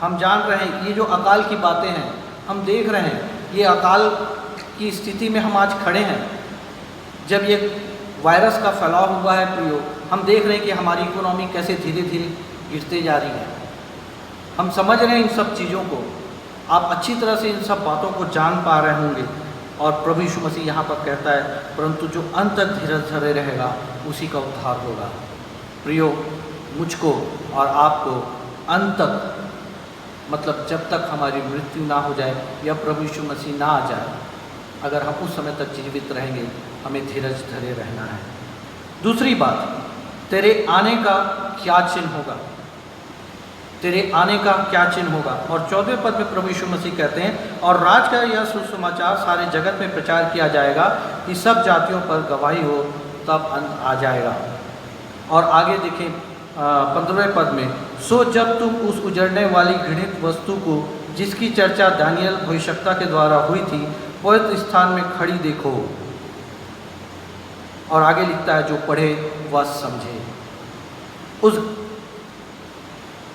हम जान रहे हैं, ये जो अकाल की बातें हैं हम देख रहे हैं, ये अकाल की स्थिति में हम आज खड़े हैं। जब ये वायरस का फैलाव हुआ है प्रियो, हम देख रहे हैं कि हमारी इकोनॉमी कैसे धीरे धीरे गिरते जा रही है। हम समझ रहे हैं इन सब चीज़ों को, आप अच्छी तरह से इन सब बातों को जान पा रहे होंगे। और प्रभु यीशु मसीह यहाँ पर कहता है परंतु जो अंत तक धीरज धरे रहेगा उसी का उद्धार होगा। प्रियो, मुझको और आपको अंत तक, मतलब जब तक हमारी मृत्यु ना हो जाए या प्रभु यीशु मसीह ना आ जाए, अगर हम उस समय तक जीवित रहेंगे हमें धीरज धरे रहना है। दूसरी बात, तेरे आने का क्या चिन्ह होगा, तेरे आने का क्या चिन्ह होगा। और 14वें पद में प्रभु यीशु मसीह कहते हैं और राज का यह सुसमाचार सारे जगत में प्रचार किया जाएगा कि सब जातियों पर गवाही हो, तब अंत आ जाएगा। और आगे देखें 15वें पद में, सो जब तुम उस उजड़ने वाली घृणित वस्तु को जिसकी चर्चा दानियल भविष्यवक्ता के द्वारा हुई थी पवित्र स्थान में खड़ी देखो। और आगे लिखता है जो पढ़े वह समझे। उस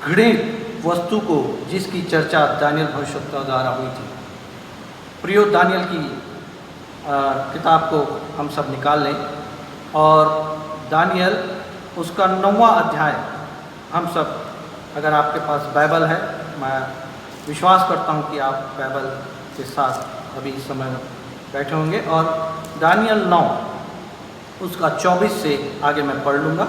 घृणित वस्तु को जिसकी चर्चा दानियल भविष्यवक्ता द्वारा हुई थी। प्रियो, दानियल की किताब को हम सब निकाल लें और दानियल उसका 9वां अध्याय, हम सब, अगर आपके पास बाइबल है, मैं विश्वास करता हूँ कि आप बाइबल के साथ अभी इस समय बैठे होंगे, और दानियल 9 उसका 24 से आगे मैं पढ़ लूँगा।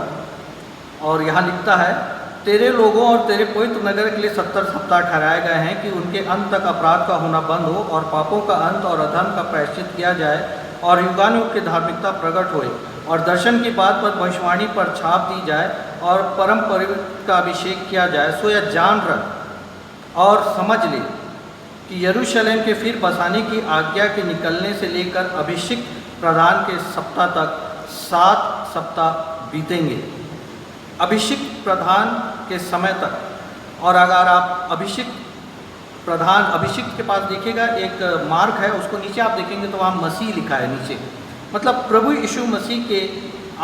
और यहाँ लिखता है तेरे लोगों और तेरे पवित्र नगर के लिए 70 सप्ताह ठहराए गए हैं कि उनके अंत तक अपराध का होना बंद हो और पापों का अंत और अधर्म का प्रायश्चित किया जाए और युगानुयुग की धार्मिकता प्रकट होए और दर्शन की बात पर भविष्यवाणी पर छाप दी जाए और परम पवित्र का अभिषेक किया जाए। सो यह जान रख और समझ ले कि यरूशलेम के फिर बसाने की आज्ञा के निकलने से लेकर अभिषिक्त प्रधान के सप्ताह तक 7 सप्ताह बीतेंगे। अभिषिक्त प्रधान के समय तक, और अगर आप अभिषिक्त प्रधान, अभिषिक्त के पास देखिएगा एक मार्क है, उसको नीचे आप देखेंगे तो वहाँ मसीह लिखा है नीचे, मतलब प्रभु यीशु मसीह के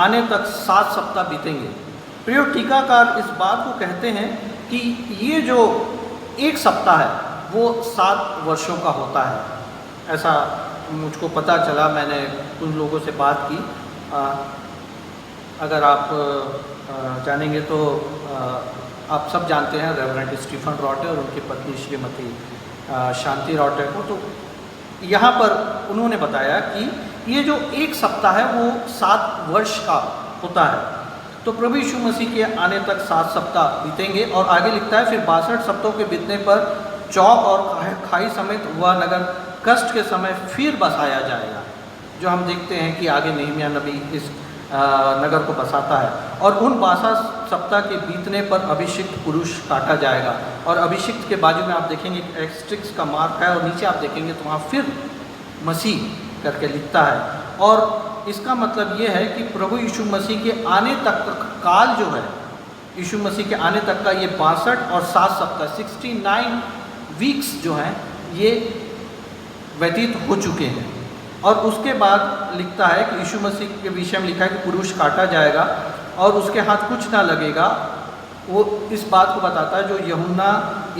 आने तक 7 सप्ताह बीतेंगे। प्रिय टीकाकार इस बात को कहते हैं कि ये जो एक सप्ताह है वो 7 वर्षों का होता है। ऐसा मुझको पता चला, मैंने कुछ लोगों से बात की। अगर आप जानेंगे तो आप सब जानते हैं रेवरेंड स्टीफन रॉटे और उनकी पत्नी श्रीमती शांति रॉटे को। तो यहाँ पर उन्होंने बताया कि ये जो एक सप्ताह है वो 7 वर्ष का होता है। तो प्रभु यीशु मसीह के आने तक 7 सप्ताह बीतेंगे। और आगे लिखता है फिर 62 सप्ताहों के बीतने पर चौक और खाई समेत वह नगर कष्ट के समय फिर बसाया जाएगा, जो हम देखते हैं कि आगे नहम्याह नबी इस नगर को बसाता है। और उन 62 सप्ताह के बीतने पर अभिषिक्त पुरुष काटा जाएगा। और अभिषिक्त के बाजू में आप देखेंगे एक्स्ट्रिक्स का मार्क है और नीचे आप देखेंगे तो वहाँ फिर मसीह करके लिखता है। और इसका मतलब ये है कि प्रभु यीशु मसीह के आने तक का काल जो है, यीशु मसीह के आने तक का ये 62 और 7 सप्ताह 69 वीक्स जो हैं ये व्यतीत हो चुके हैं। और उसके बाद लिखता है कि यीशु मसीह के विषय में लिखा है कि पुरुष काटा जाएगा और उसके हाथ कुछ ना लगेगा। वो इस बात को बताता है जो यूहन्ना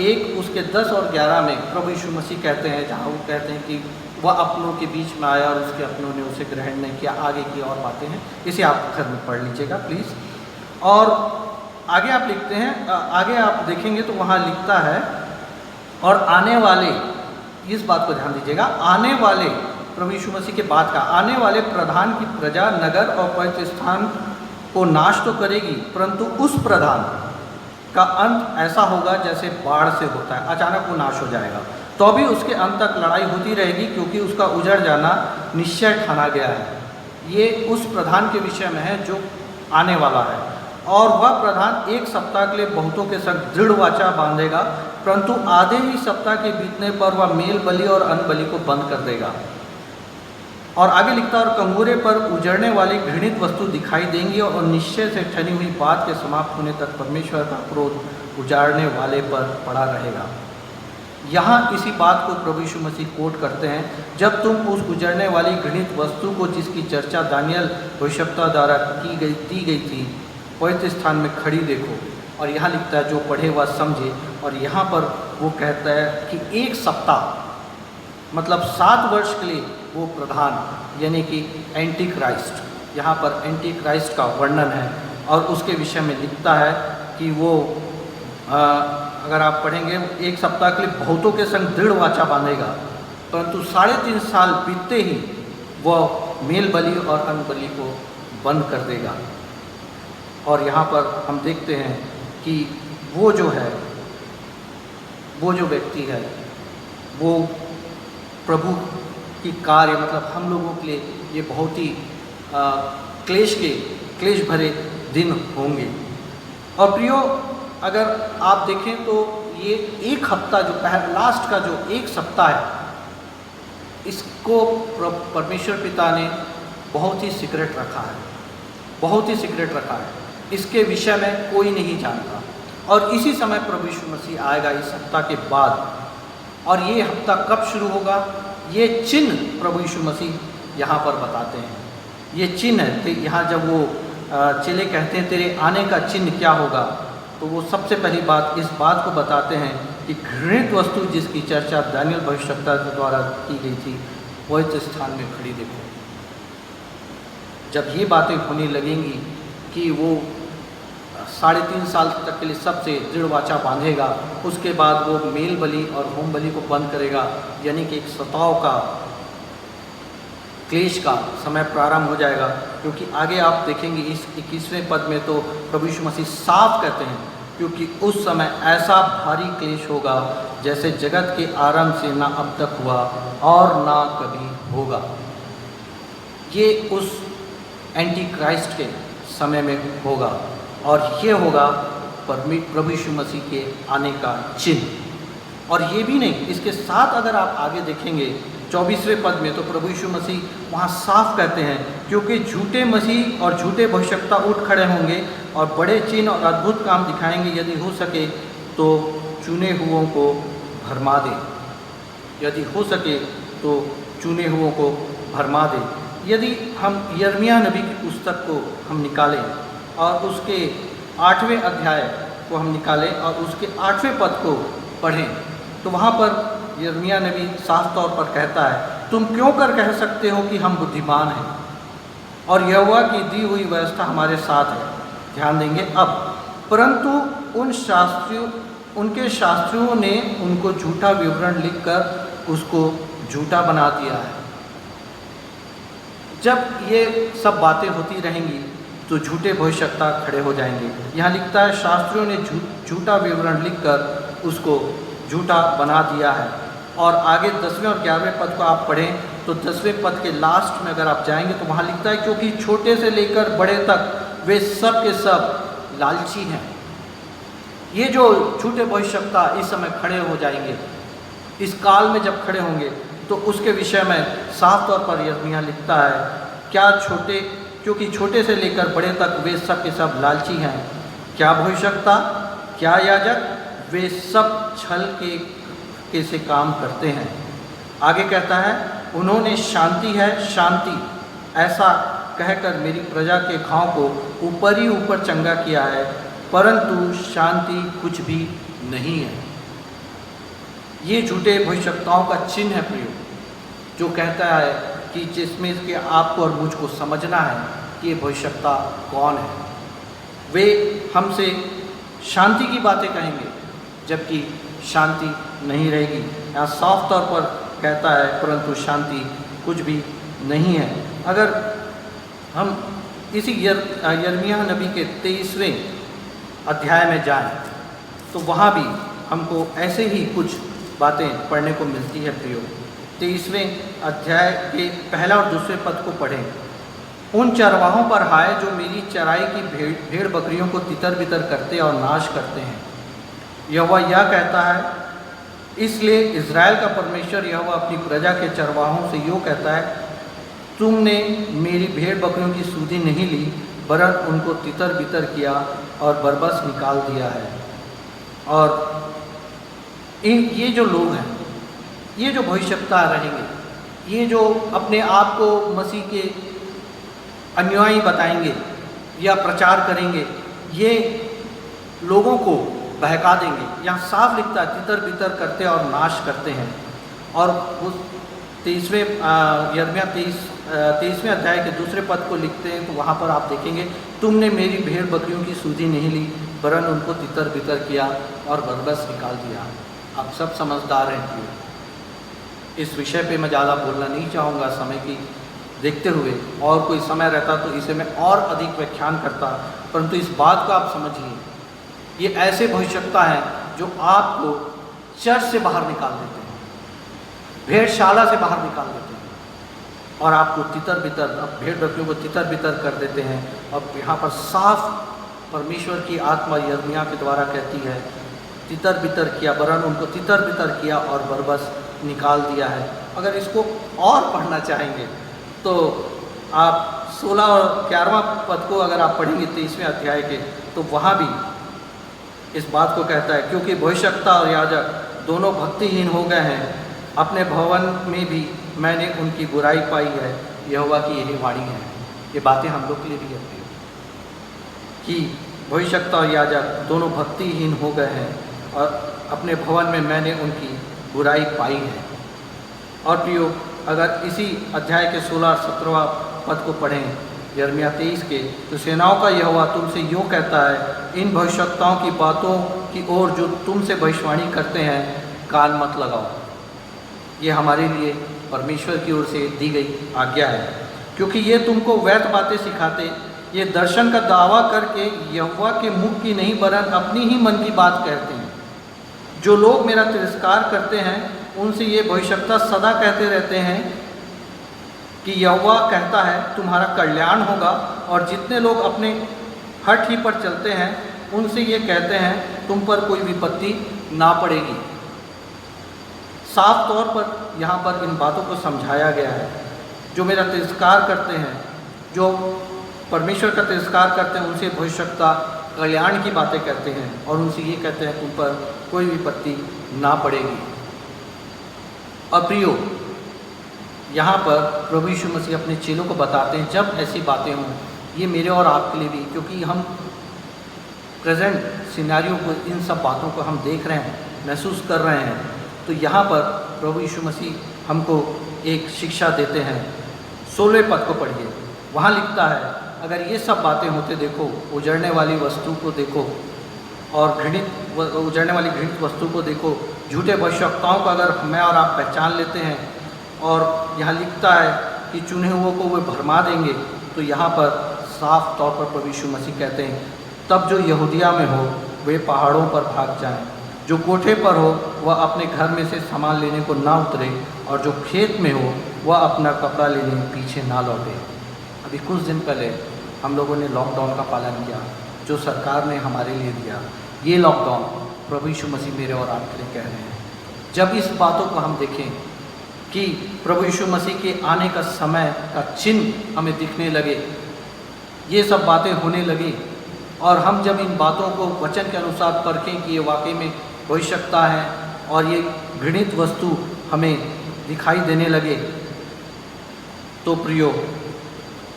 1 उसके 10 और 11 में प्रभु यीशु मसीह कहते हैं, जहाँ वो कहते हैं कि वह अपनों के बीच में आया और उसके अपनों ने उसे ग्रहण नहीं किया। आगे की और बातें हैं, इसे आप घर में पढ़ लीजिएगा प्लीज़। और आगे आप लिखते हैं, आगे आप देखेंगे तो वहाँ लिखता है और आने वाले, इस बात को ध्यान दीजिएगा, आने वाले प्रभु यीशु मसीह के बाद का आने वाले प्रधान की प्रजा नगर और पवित्र स्थान को नाश तो करेगी, परंतु उस प्रधान का अंत ऐसा होगा जैसे बाढ़ से होता है, अचानक वो नाश हो जाएगा। तो भी उसके अंत तक लड़ाई होती रहेगी क्योंकि उसका उजड़ जाना निश्चय ठाना गया है। ये उस प्रधान के विषय में है जो आने वाला है। और वह प्रधान 1 सप्ताह के लिए बहुतों के संग दृढ़ वाचा बांधेगा, परंतु आधे ही सप्ताह के बीतने पर वह मेल बलि और अन्न बलि को बंद कर देगा। और आगे लिखता है और कंगूरे पर उजड़ने वाली घृणित वस्तु दिखाई देंगी और निश्चय से ठनी हुई बात के समाप्त होने तक परमेश्वर का क्रोध उजाड़ने वाले पर पड़ा रहेगा। यहाँ इसी बात को प्रभु यीशु मसीह कोट करते हैं, जब तुम उस उजड़ने वाली घृणित वस्तु को जिसकी चर्चा दानियल भविष्यवक्ता द्वारा दी गई थी पवित्र स्थान में खड़ी देखो। और यहाँ लिखता है जो पढ़े वह समझे। और यहाँ पर वो कहता है कि 1 सप्ताह मतलब 7 वर्ष के लिए वो प्रधान यानी कि एंटी क्राइस्ट, यहाँ पर एंटी क्राइस्ट का वर्णन है। और उसके विषय में लिखता है कि वो अगर आप पढ़ेंगे 1 सप्ताह के लिए बहुतों के संग दृढ़ वाचा बांधेगा, परंतु 3.5 साल बीतते ही वह मेल बलि और अन्न बलि को बंद कर देगा। और यहाँ पर हम देखते हैं कि वो जो है, वो जो व्यक्ति है वो प्रभु की कार्य मतलब हम लोगों के लिए ये बहुत ही क्लेश भरे दिन होंगे। और प्रियो अगर आप देखें तो ये 1 हफ्ता जो लास्ट का जो 1 सप्ताह है, इसको परमेश्वर पिता ने बहुत ही सीक्रेट रखा है, बहुत ही सीक्रेट रखा है। इसके विषय में कोई नहीं जानता। और इसी समय प्रभु यीशु मसीह आएगा इस सप्ताह के बाद। और ये हफ्ता कब शुरू होगा, ये चिन्ह प्रभु यीशु मसीह यहाँ पर बताते हैं। ये चिन्ह है, तो यहाँ जब वो चेले कहते हैं तेरे आने का चिन्ह क्या होगा, तो वो सबसे पहली बात इस बात को बताते हैं कि घृणित वस्तु जिसकी चर्चा दानियल भविष्यवक्ता द्वारा की गई थी पवित्र स्थान में खड़ी देखो। जब ये बातें होने लगेंगी कि वो 3.5 साल तक के लिए सबसे दृढ़ वाचा बांधेगा, उसके बाद वो मेल बलि और होम बलि को बंद करेगा, यानी कि एक सताव का क्लेश का समय प्रारंभ हो जाएगा। क्योंकि आगे आप देखेंगे इस 21वें पद में तो प्रभु यीशु मसीह साफ कहते हैं, क्योंकि उस समय ऐसा भारी क्लेश होगा जैसे जगत के आरंभ से ना अब तक हुआ और ना कभी होगा। ये उस एंटी क्राइस्ट के समय में होगा और ये होगा प्रभु यीशु मसीह के आने का चिन्ह। और ये भी नहीं, इसके साथ अगर आप आगे देखेंगे 24वें पद में तो प्रभु यीशु मसीह वहाँ साफ कहते हैं, क्योंकि झूठे मसीह और झूठे भविष्यवक्ता उठ खड़े होंगे और बड़े चिन्ह और अद्भुत काम दिखाएंगे, यदि हो सके तो चुने हुओं को भरमा दे, यदि हो सके तो चुने हुओं को भरमा दे। यदि हम यिर्मयाह नबी की पुस्तक को हम निकालें और उसके 8वें अध्याय को हम निकालें और उसके 8वें पद को पढ़ें, तो वहाँ पर यिर्मयाह नबी साफ तौर पर कहता है, तुम क्यों कर कह सकते हो कि हम बुद्धिमान हैं और यहोवा की दी हुई व्यवस्था हमारे साथ है। ध्यान देंगे अब, परंतु उनके शास्त्रियों ने उनको झूठा विवरण लिखकर उसको झूठा बना दिया है। जब ये सब बातें होती रहेंगी तो झूठे भविष्यवक्ता खड़े हो जाएंगे। यहाँ लिखता है शास्त्रियों ने झूठा विवरण लिखकर उसको झूठा बना दिया है। और आगे 10वें और 11वें पद को आप पढ़ें तो 10वें पद के लास्ट में अगर आप जाएंगे तो वहाँ लिखता है, क्योंकि छोटे से लेकर बड़े तक वे सब के सब लालची हैं। ये जो झूठे भविष्यवक्ता इस समय खड़े हो जाएंगे, इस काल में जब खड़े होंगे, तो उसके विषय में साफ तौर पर यिर्मयाह लिखता है, क्या छोटे, क्योंकि छोटे से लेकर बड़े तक वे सब के सब लालची हैं। क्या भविष्यवक्ता, क्या याजक, वे सब छल के से काम करते हैं। आगे कहता है, उन्होंने शांति है शांति ऐसा कहकर मेरी प्रजा के घाव को ऊपर ही ऊपर चंगा किया है, परंतु शांति कुछ भी नहीं है। ये झूठे भविष्यवक्ताओं का चिन्ह है प्रियो, जो कहता है कि जिसमें कि आपको और मुझको समझना है कि ये भविष्यवक्ता कौन है। वे हमसे शांति की बातें कहेंगे, जबकि शांति नहीं रहेगी। यहाँ साफ तौर पर कहता है, परंतु शांति कुछ भी नहीं है। अगर हम इसी यिर्मयाह नबी के 23वें अध्याय में जाएं, तो वहाँ भी हमको ऐसे ही कुछ बातें पढ़ने को मिलती है प्रियो। 23वें अध्याय के पहला और दूसरे पद को पढ़ें। उन चरवाहों पर हाय जो मेरी चराई की भेड़ बकरियों को तितर बितर करते और नाश करते हैं। यहोवा यह कहता है, इसलिए इज़राइल का परमेश्वर यहोवा अपनी प्रजा के चरवाहों से यूँ कहता है, तुमने मेरी भेड़ बकरियों की सुधि नहीं ली, वरन उनको तितर बितर किया और बरबस निकाल दिया है। और ये जो लोग हैं, ये जो भविष्यवक्ता रहेंगे, ये जो अपने आप को मसीह के अनुयायी बताएंगे या प्रचार करेंगे, ये लोगों को बहका देंगे। यहाँ साफ लिखता है, तितर बितर करते और नाश करते हैं। और उस 23वें यिर्मयाह 23वें अध्याय के दूसरे पद को लिखते हैं, तो वहाँ पर आप देखेंगे, तुमने मेरी भेड़ बकरियों की सुधि नहीं ली, वरन उनको तितर बितर किया और बरबस निकाल दिया। आप सब समझदार हैं। इस विषय पे मैं ज़्यादा बोलना नहीं चाहूँगा समय की देखते हुए, और कोई समय रहता तो इसे मैं और अधिक व्याख्यान करता, परंतु इस बात को आप समझिए, ये ऐसे भविष्यवक्ता हैं जो आपको चर्च से बाहर निकाल देते हैं, भेड़शाला से बाहर निकाल देते हैं, और आपको तितर बितर, अब भेड़ बकरियों को तितर बितर कर देते हैं। अब यहाँ पर साफ परमेश्वर की आत्मा यिर्मयाह के द्वारा कहती है, तितर बितर किया, वरन उनको तितर बितर किया और बरबस निकाल दिया है। अगर इसको और पढ़ना चाहेंगे तो आप 16 और 11वां पद को अगर आप पढ़ेंगे 23वें अध्याय के, तो वहाँ भी इस बात को कहता है, क्योंकि भविष्यवक्ता और याजक दोनों भक्तिहीन हो गए हैं, अपने भवन में भी मैंने उनकी बुराई पाई है, यहोवा की यही वाणी है। ये बातें हम लोग के लिए भी कहती हैं कि भविष्यवक्ता और याजक दोनों भक्तिहीन हो गए हैं और अपने भवन में मैंने उनकी बुराई पाई है। और प्रियो, अगर इसी अध्याय के 16 और 17वां पद को पढ़ें यिर्मयाह 23 के, तो सेनाओं का यहोवा तुमसे यूँ कहता है, इन भविष्यवक्ताओं की बातों की ओर जो तुमसे भविष्यवाणी करते हैं, कान मत लगाओ। ये हमारे लिए परमेश्वर की ओर से दी गई आज्ञा है, क्योंकि ये तुमको व्यर्थ बातें सिखाते, ये दर्शन का दावा करके यहोवा के मुख की नहीं वरन अपनी ही मन की बात कहते हैं। जो लोग मेरा तिरस्कार करते हैं, उनसे ये भविष्यवक्ता सदा कहते रहते हैं कि यहोवा कहता है तुम्हारा कल्याण होगा, और जितने लोग अपने हठ ही पर चलते हैं, उनसे ये कहते हैं तुम पर कोई विपत्ति ना पड़ेगी। साफ तौर पर यहाँ पर इन बातों को समझाया गया है। जो मेरा तिरस्कार करते हैं, जो परमेश्वर का तिरस्कार करते हैं, उनसे भविष्यवक्ता कल्याण की बातें कहते हैं, और उनसे ये कहते हैं तुम पर कोई विपत्ति ना पड़ेगी। और प्रियो, यहाँ पर प्रभु यीशु मसीह अपने चेलों को बताते हैं, जब ऐसी बातें हों, ये मेरे और आपके लिए भी, क्योंकि हम प्रेजेंट सिनेरियो को, इन सब बातों को हम देख रहे हैं, महसूस कर रहे हैं, तो यहाँ पर प्रभु यीशु मसीह हमको एक शिक्षा देते हैं। 16वें पद को पढ़िए, वहाँ लिखता है, अगर ये सब बातें होते देखो, उजड़ने वाली वस्तु को देखो और उजड़ने वाली घृणित वस्तु को देखो, झूठे भविष्यवक्ताओं को अगर मैं और आप पहचान लेते हैं, और यहाँ लिखता है कि चुने हुओं को वे भरमा देंगे, तो यहाँ पर साफ तौर पर प्रभु यीशु मसीह कहते हैं, तब जो यहूदिया में हो वे पहाड़ों पर भाग जाएं, जो कोठे पर हो वह अपने घर में से सामान लेने को ना उतरे, और जो खेत में हो वह अपना कपड़ा लेने पीछे ना लौटे। अभी कुछ दिन पहले हम लोगों ने लॉकडाउन का पालन किया, जो सरकार ने हमारे लिए दिया, ये लॉकडाउन प्रभु यीशु मसीह मेरे और आपके लिए कह रहे हैं। जब इस बातों को हम देखें कि प्रभु यीशु मसीह के आने का समय का चिन्ह हमें दिखने लगे, ये सब बातें होने लगी, और हम जब इन बातों को वचन के अनुसार परखें कि ये वाकई में भविष्यता है और ये घृणित वस्तु हमें दिखाई देने लगे, तो प्रियो,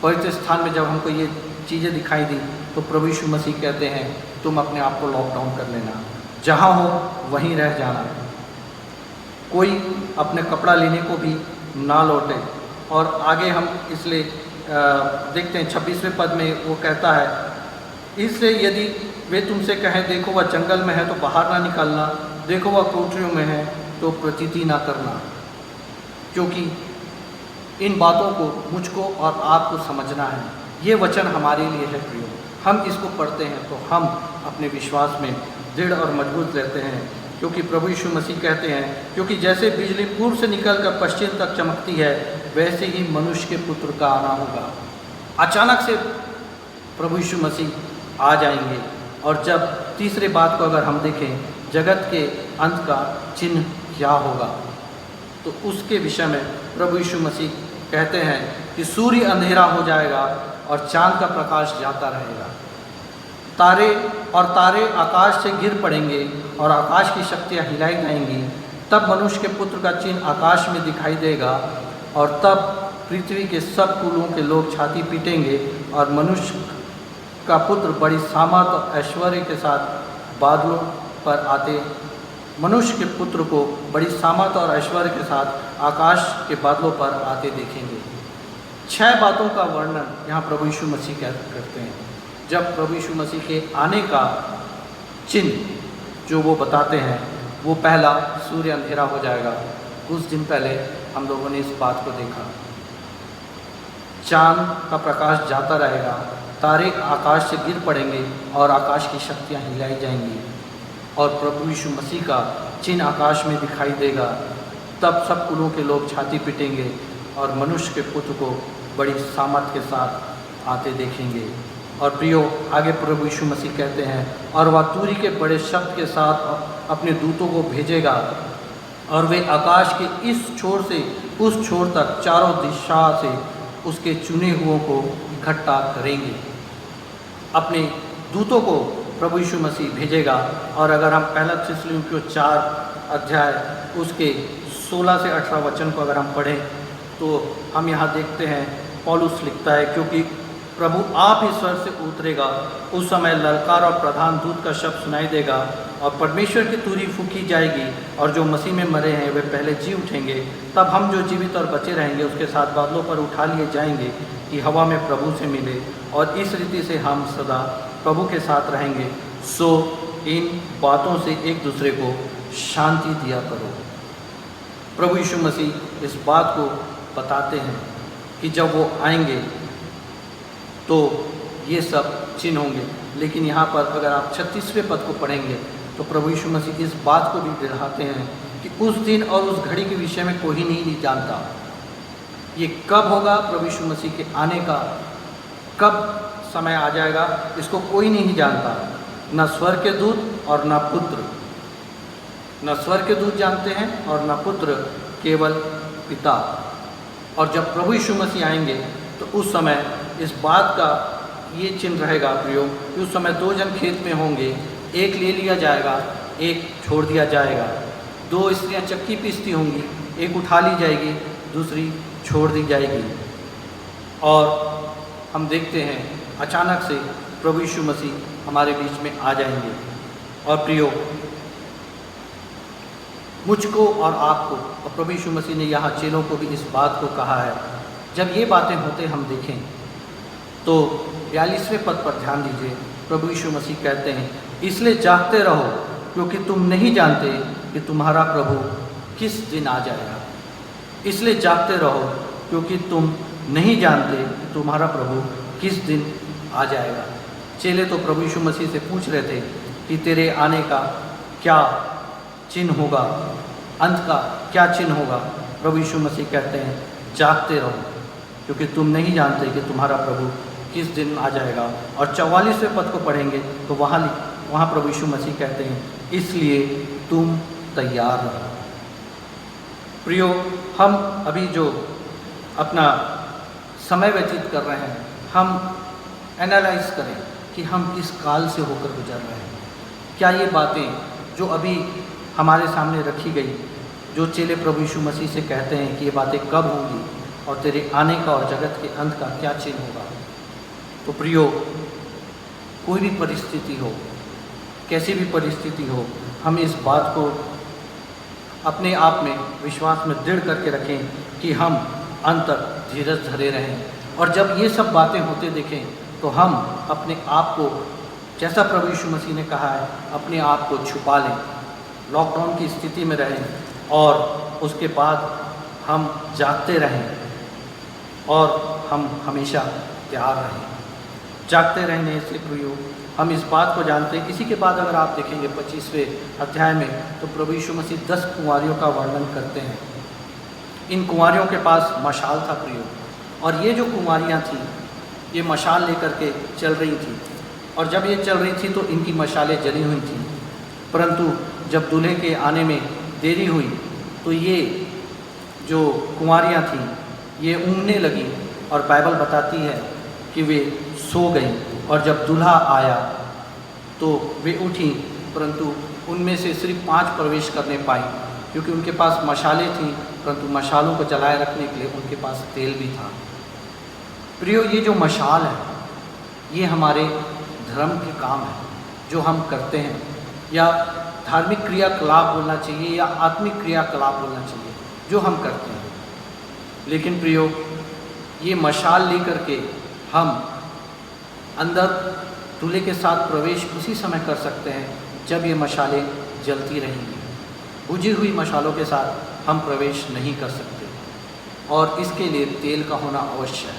पवित्र स्थान में जब हमको ये चीज़ें दिखाई दी तो प्रभु यीशु मसीह कहते हैं तुम अपने आप को लॉकडाउन कर लेना, जहाँ हो वहीं रह जाना, कोई अपने कपड़ा लेने को भी ना लौटे। और आगे हम इसलिए देखते हैं 26वें पद में वो कहता है, इसलिए यदि वे तुमसे कहें देखो वह जंगल में है तो बाहर ना निकलना, देखो वह कोठरियों में है तो प्रतीति ना करना। क्योंकि इन बातों को मुझको और आपको समझना है, ये वचन हमारे लिए है प्रियो। हम इसको पढ़ते हैं तो हम अपने विश्वास में दृढ़ और मजबूत रहते हैं, क्योंकि प्रभु यीशु मसीह कहते हैं, क्योंकि जैसे बिजली पूर्व से निकलकर पश्चिम तक चमकती है, वैसे ही मनुष्य के पुत्र का आना होगा। अचानक से प्रभु यीशु मसीह आ जाएंगे। और जब तीसरे बात को अगर हम देखें, जगत के अंत का चिन्ह क्या होगा, तो उसके विषय में प्रभु यीशु मसीह कहते हैं कि सूर्य अंधेरा हो जाएगा और चांद का प्रकाश जाता रहेगा, तारे आकाश से गिर पड़ेंगे और आकाश की शक्तियाँ हिलाई जाएंगी। तब मनुष्य के पुत्र का चिन्ह आकाश में दिखाई देगा, और तब पृथ्वी के सब कुलों के लोग छाती पीटेंगे, और मनुष्य का पुत्र बड़ी सामर्थ और ऐश्वर्य के साथ बादलों पर आते मनुष्य के पुत्र को बड़ी सामर्थ और ऐश्वर्य के साथ आकाश के बादलों पर आते देखेंगे। 6 बातों का वर्णन यहाँ प्रभु यीशु मसीह करते हैं। जब प्रभु यीशु मसीह के आने का चिन्ह जो वो बताते हैं, वो पहला सूर्य अंधेरा हो जाएगा। कुछ दिन पहले हम लोगों ने इस बात को देखा, चांद का प्रकाश जाता रहेगा, तारे आकाश से गिर पड़ेंगे और आकाश की शक्तियाँ हिलाई जाएंगी, और प्रभु यीशु मसीह का चिन्ह आकाश में दिखाई देगा। तब सब कुलों के लोग छाती पीटेंगे और मनुष्य के पुत्र को बड़ी सामर्थ के साथ आते देखेंगे। और प्रियो, आगे प्रभु यीशु मसीह कहते हैं, और वह तुरही के बड़े शब्द के साथ अपने दूतों को भेजेगा, और वे आकाश के इस छोर से उस छोर तक चारों दिशा से उसके चुने हुओं को इकट्ठा करेंगे। अपने दूतों को प्रभु यीशु मसीह भेजेगा। और अगर हम पहला थिस्सलुनीकियों 4 अध्याय उसके 16 से 18 वचन को अगर हम पढ़ें, तो हम यहाँ देखते हैं पौलुस लिखता है, क्योंकि प्रभु आप ही स्वर्ग से उतरेगा, उस समय ललकार और प्रधान दूत का शब्द सुनाई देगा, और परमेश्वर की तुरही फूंकी जाएगी, और जो मसीह में मरे हैं वे पहले जी उठेंगे। तब हम जो जीवित और बचे रहेंगे उसके साथ बादलों पर उठा लिए जाएंगे कि हवा में प्रभु से मिले, और इस रीति से हम सदा प्रभु के साथ रहेंगे। सो इन बातों से एक दूसरे को शांति दिया करो। प्रभु यीशु मसीह इस बात को बताते हैं कि जब वो आएंगे तो ये सब चिन्ह होंगे। लेकिन यहाँ पर अगर आप 36वें पद को पढ़ेंगे तो प्रभु यीशु मसीह इस बात को भी दिखाते हैं कि उस दिन और उस घड़ी के विषय में कोई नहीं जानता। ये कब होगा, प्रभु यीशु मसीह के आने का कब समय आ जाएगा, इसको कोई नहीं जानता, न स्वर्ग के दूत और न पुत्र। न स्वर्ग के दूत जानते हैं और न पुत्र, केवल पिता। और जब प्रभु यीशु मसीह आएंगे तो उस समय इस बात का ये चिन्ह रहेगा प्रियो कि उस समय 2 जन खेत में होंगे, एक ले लिया जाएगा, एक छोड़ दिया जाएगा। 2 स्त्रियां चक्की पीसती होंगी, एक उठा ली जाएगी, दूसरी छोड़ दी जाएगी। और हम देखते हैं अचानक से प्रभु यीशु मसीह हमारे बीच में आ जाएंगे। और प्रियो, मुझको और आपको, और प्रभु यीशु मसीह ने यहाँ चेलों को भी इस बात को कहा है। जब ये बातें होते हम देखें तो 42वें पद पर ध्यान दीजिए। प्रभु यीशु मसीह कहते हैं, इसलिए जागते रहो, क्योंकि तुम नहीं जानते कि तुम्हारा प्रभु किस दिन आ जाएगा। इसलिए जागते रहो, क्योंकि तुम नहीं जानते कि तुम्हारा प्रभु किस दिन आ जाएगा। चेले तो प्रभु यीशु मसीह से पूछ रहे थे कि तेरे आने का क्या चिन्ह होगा, अंत का क्या चिन्ह होगा। प्रभु यीशु मसीह कहते हैं, जागते रहो, क्योंकि तुम नहीं जानते कि तुम्हारा प्रभु किस दिन आ जाएगा। और 44वें पद को पढ़ेंगे तो वहाँ प्रभु यीशु मसीह कहते हैं, इसलिए तुम तैयार रहो। प्रियो, हम अभी जो अपना समय व्यतीत कर रहे हैं, हम एनालाइज करें कि हम किस काल से होकर गुजर रहे हैं। क्या ये बातें जो अभी हमारे सामने रखी गई, जो चेले प्रभु यीशु मसीह से कहते हैं कि ये बातें कब होंगी और तेरे आने का और जगत के अंत का क्या चिन्ह होगा। तो प्रियो, कोई भी परिस्थिति हो, कैसी भी परिस्थिति हो, हम इस बात को अपने आप में विश्वास में दृढ़ करके रखें कि हम अंत तक धीरज धरे रहें। और जब ये सब बातें होते देखें तो हम अपने आप को, जैसा प्रभु यीशु मसीह ने कहा है, अपने आप को छुपा लें, लॉकडाउन की स्थिति में रहें और उसके बाद हम जागते रहें और हम हमेशा तैयार रहें। जागते रहने से प्रियो, हम इस बात को जानते हैं। इसी के बाद अगर आप देखेंगे 25वें अध्याय में, तो प्रभु यीशु मसीह 10 कुंवारियों का वर्णन करते हैं। इन कुंवारियों के पास मशाल था प्रियो, और ये जो कुंवारियाँ थीं, ये मशाल लेकर के चल रही थी। और जब ये चल रही थी तो इनकी मशालें जली हुई थीं, परंतु जब दूल्हे के आने में देरी हुई तो ये जो कुंवारियाँ थीं ये ऊँघने लगी, और बाइबल बताती है कि वे सो गईं। और जब दूल्हा आया तो वे उठीं, परंतु उनमें से सिर्फ 5 प्रवेश करने पाईं, क्योंकि उनके पास मशालें थीं, परंतु मशालों को जलाए रखने के लिए उनके पास तेल भी था। प्रियो, ये जो मशाल है, ये हमारे धर्म के काम है जो हम करते हैं, या धार्मिक क्रियाकलाप बोलना चाहिए या आत्मिक क्रियाकलाप बोलना चाहिए जो हम करते हैं। लेकिन प्रियो, ये मशाल लेकर के हम अंदर दूल्हे के साथ प्रवेश उसी समय कर सकते हैं जब ये मशालें जलती रहेंगी। बुझी हुई मशालों के साथ हम प्रवेश नहीं कर सकते, और इसके लिए तेल का होना अवश्य है।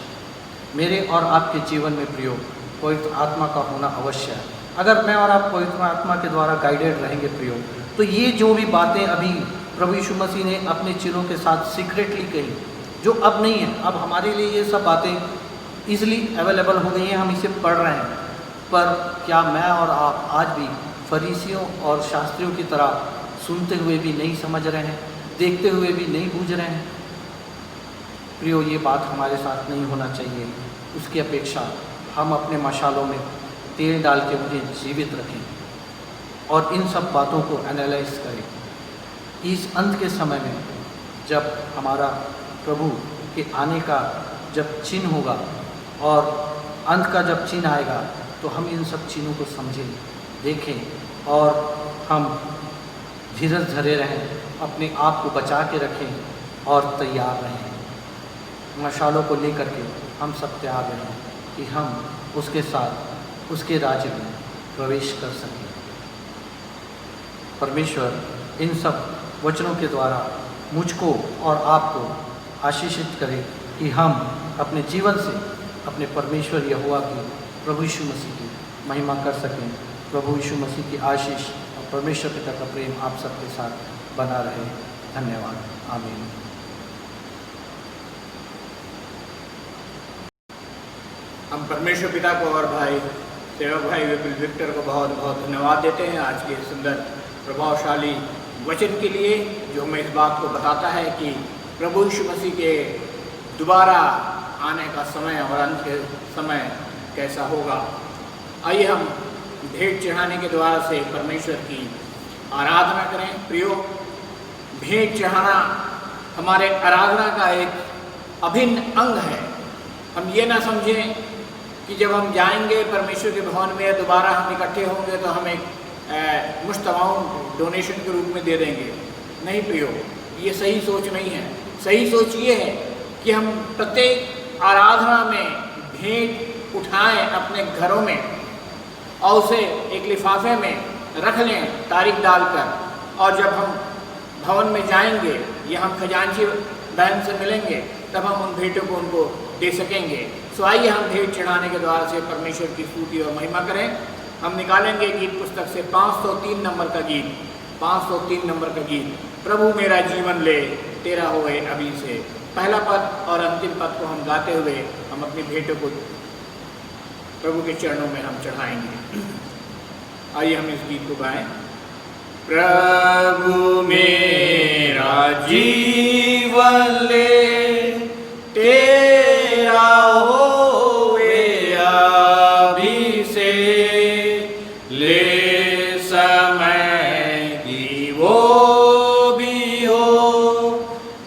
मेरे और आपके जीवन में प्रियो, पवित्र आत्मा का होना अवश्य है। अगर मैं और आप पवित्र आत्मा के द्वारा गाइडेड रहेंगे प्रियो, तो ये जो भी बातें अभी प्रभु यीशु मसीह ने अपने चेलों के साथ सीक्रेटली कही, जो अब नहीं है, अब हमारे लिए ये सब बातें ईजिली अवेलेबल हो गई हैं, हम इसे पढ़ रहे हैं। पर क्या मैं और आप आज भी फरीसियों और शास्त्रियों की तरह सुनते हुए भी नहीं समझ रहे हैं, देखते हुए भी नहीं बूझ रहे हैं? प्रियो, ये बात हमारे साथ नहीं होना चाहिए। उसकी अपेक्षा हम अपने मशालों में तेल डाल के उन्हें जीवित रखें और इन सब बातों को एनालाइज करें। इस अंत के समय में जब हमारा प्रभु के आने का जब चिन्ह होगा और अंत का जब चिन्ह आएगा, तो हम इन सब चिन्हों को समझें, देखें और हम धीरज धरे रहें, अपने आप को बचा के रखें और तैयार रहें। मशालों को लेकर के हम सब तैयार रहें कि हम उसके साथ उसके राज्य में प्रवेश कर सकें। परमेश्वर इन सब वचनों के द्वारा मुझको और आपको आशीषित करे कि हम अपने जीवन से अपने परमेश्वर यहोवा की, प्रभु यीशु मसीह की महिमा कर सकें। प्रभु यीशु मसीह की आशीष और परमेश्वर पिता का प्रेम आप सबके साथ बना रहे। धन्यवाद। आमीन। हम परमेश्वर पिता को और भाई सेवक भाई विपिन विक्टर को बहुत बहुत धन्यवाद देते हैं आज के सुंदर प्रभावशाली वचन के लिए, जो हमें इस बात को बताता है कि प्रभु यीशु मसीह के दोबारा आने का समय और अंत के समय कैसा होगा। आइए हम भेंट चढ़ाने के द्वारा से परमेश्वर की आराधना करें। प्रियो, भेंट चढ़ाना हमारे आराधना का एक अभिन्न अंग है। हम ये ना समझें कि जब हम जाएंगे परमेश्वर के भवन में दोबारा हम इकट्ठे होंगे तो हम एक मुश्त अमाउंट डोनेशन के रूप में दे देंगे। नहीं प्रियो, ये सही सोच नहीं है। सही सोच ये है कि हम प्रत्येक आराधना में भेंट उठाएं अपने घरों में और उसे एक लिफाफे में रख लें तारीख डालकर, और जब हम भवन में जाएंगे या हम खजांची बहन से मिलेंगे तब हम उन भेंटों को उनको दे सकेंगे। सो आइए हम भेंट चढ़ाने के द्वारा से परमेश्वर की स्तुति और महिमा करें। हम निकालेंगे गीत पुस्तक से 503 नंबर का गीत, 503 नंबर का गीत, प्रभु मेरा जीवन ले तेरा होए अभी से। पहला पद और अंतिम पद को हम गाते हुए हम अपनी भेंटों को प्रभु के चरणों में हम चढ़ाएंगे। आइए हम इस गीत को गाएं। प्रभु मेरा जीवन ले, तेरा होवे अभिषेक, ले समय की वो भी हो,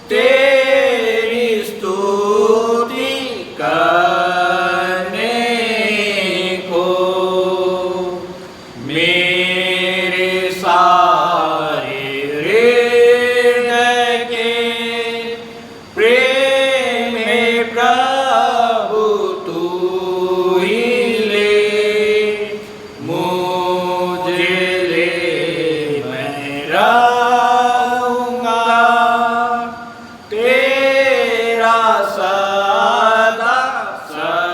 तेरी स्तुति करने को। मेरे सारे हृदय के प्रेम में प्रभु तू ही ले, मुझे ले मैं रहूँगा तेरा सदा सर्वदा।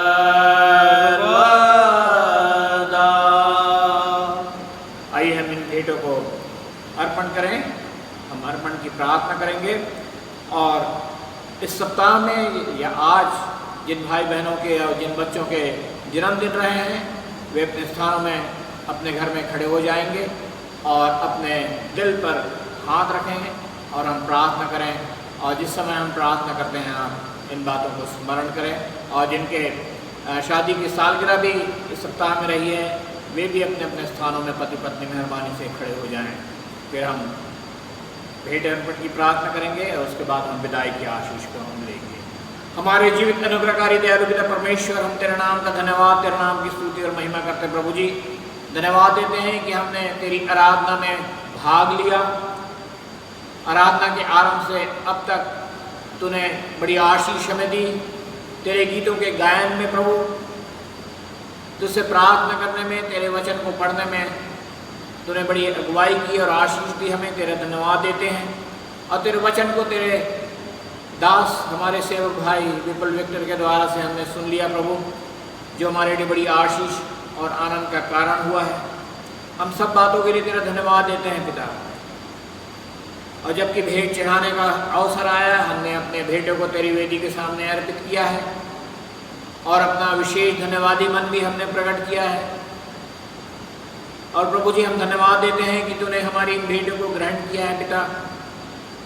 आइए हम इन भेंटों को अर्पण करें। हम अर्पण की प्रार्थना करेंगे और इस सप्ताह में या आज जिन भाई बहनों के और जिन बच्चों के जन्मदिन रहे हैं, वे अपने स्थानों में अपने घर में खड़े हो जाएंगे और अपने दिल पर हाथ रखेंगे और हम प्रार्थना करें। और जिस समय हम प्रार्थना करते हैं आप इन बातों को स्मरण करें। और जिनके शादी की सालगिरह भी इस सप्ताह में रही है, वे भी अपने अपने स्थानों में पति पत्नी मेहरबानी से खड़े हो जाएं। फिर हम भेंट अर्पण की प्रार्थना करेंगे और उसके बाद हम विदाई की आशीष को हम लेंगे। हमारे जीवित अनुग्रहकारी दयालु पिता परमेश्वर, हम तेरे नाम का धन्यवाद, तेरे नाम की स्तुति और महिमा करते हैं। प्रभु जी, धन्यवाद देते हैं कि हमने तेरी आराधना में भाग लिया। आराधना के आरंभ से अब तक तूने बड़ी आशीष हमें दी। तेरे गीतों के गायन में प्रभु, तुझसे प्रार्थना करने में, तेरे वचन को पढ़ने में तूने बड़ी अगुवाई की और आशीष दी हमें। तेरा धन्यवाद देते हैं। और तेरे वचन को तेरे दास हमारे सेवक भाई विपुल विक्टर के द्वारा से हमने सुन लिया प्रभु, जो हमारे लिए बड़ी आशीष और आनंद का कारण हुआ है। हम सब बातों के लिए तेरा धन्यवाद देते हैं पिता। और जबकि भेंट चढ़ाने का अवसर आया, हमने अपने भेंटों को तेरी वेदी के सामने अर्पित किया है और अपना विशेष धन्यवादी मन भी हमने प्रकट किया है। और प्रभु जी, हम धन्यवाद देते हैं कि तूने हमारी इन भेंटों को ग्रहण किया है पिता।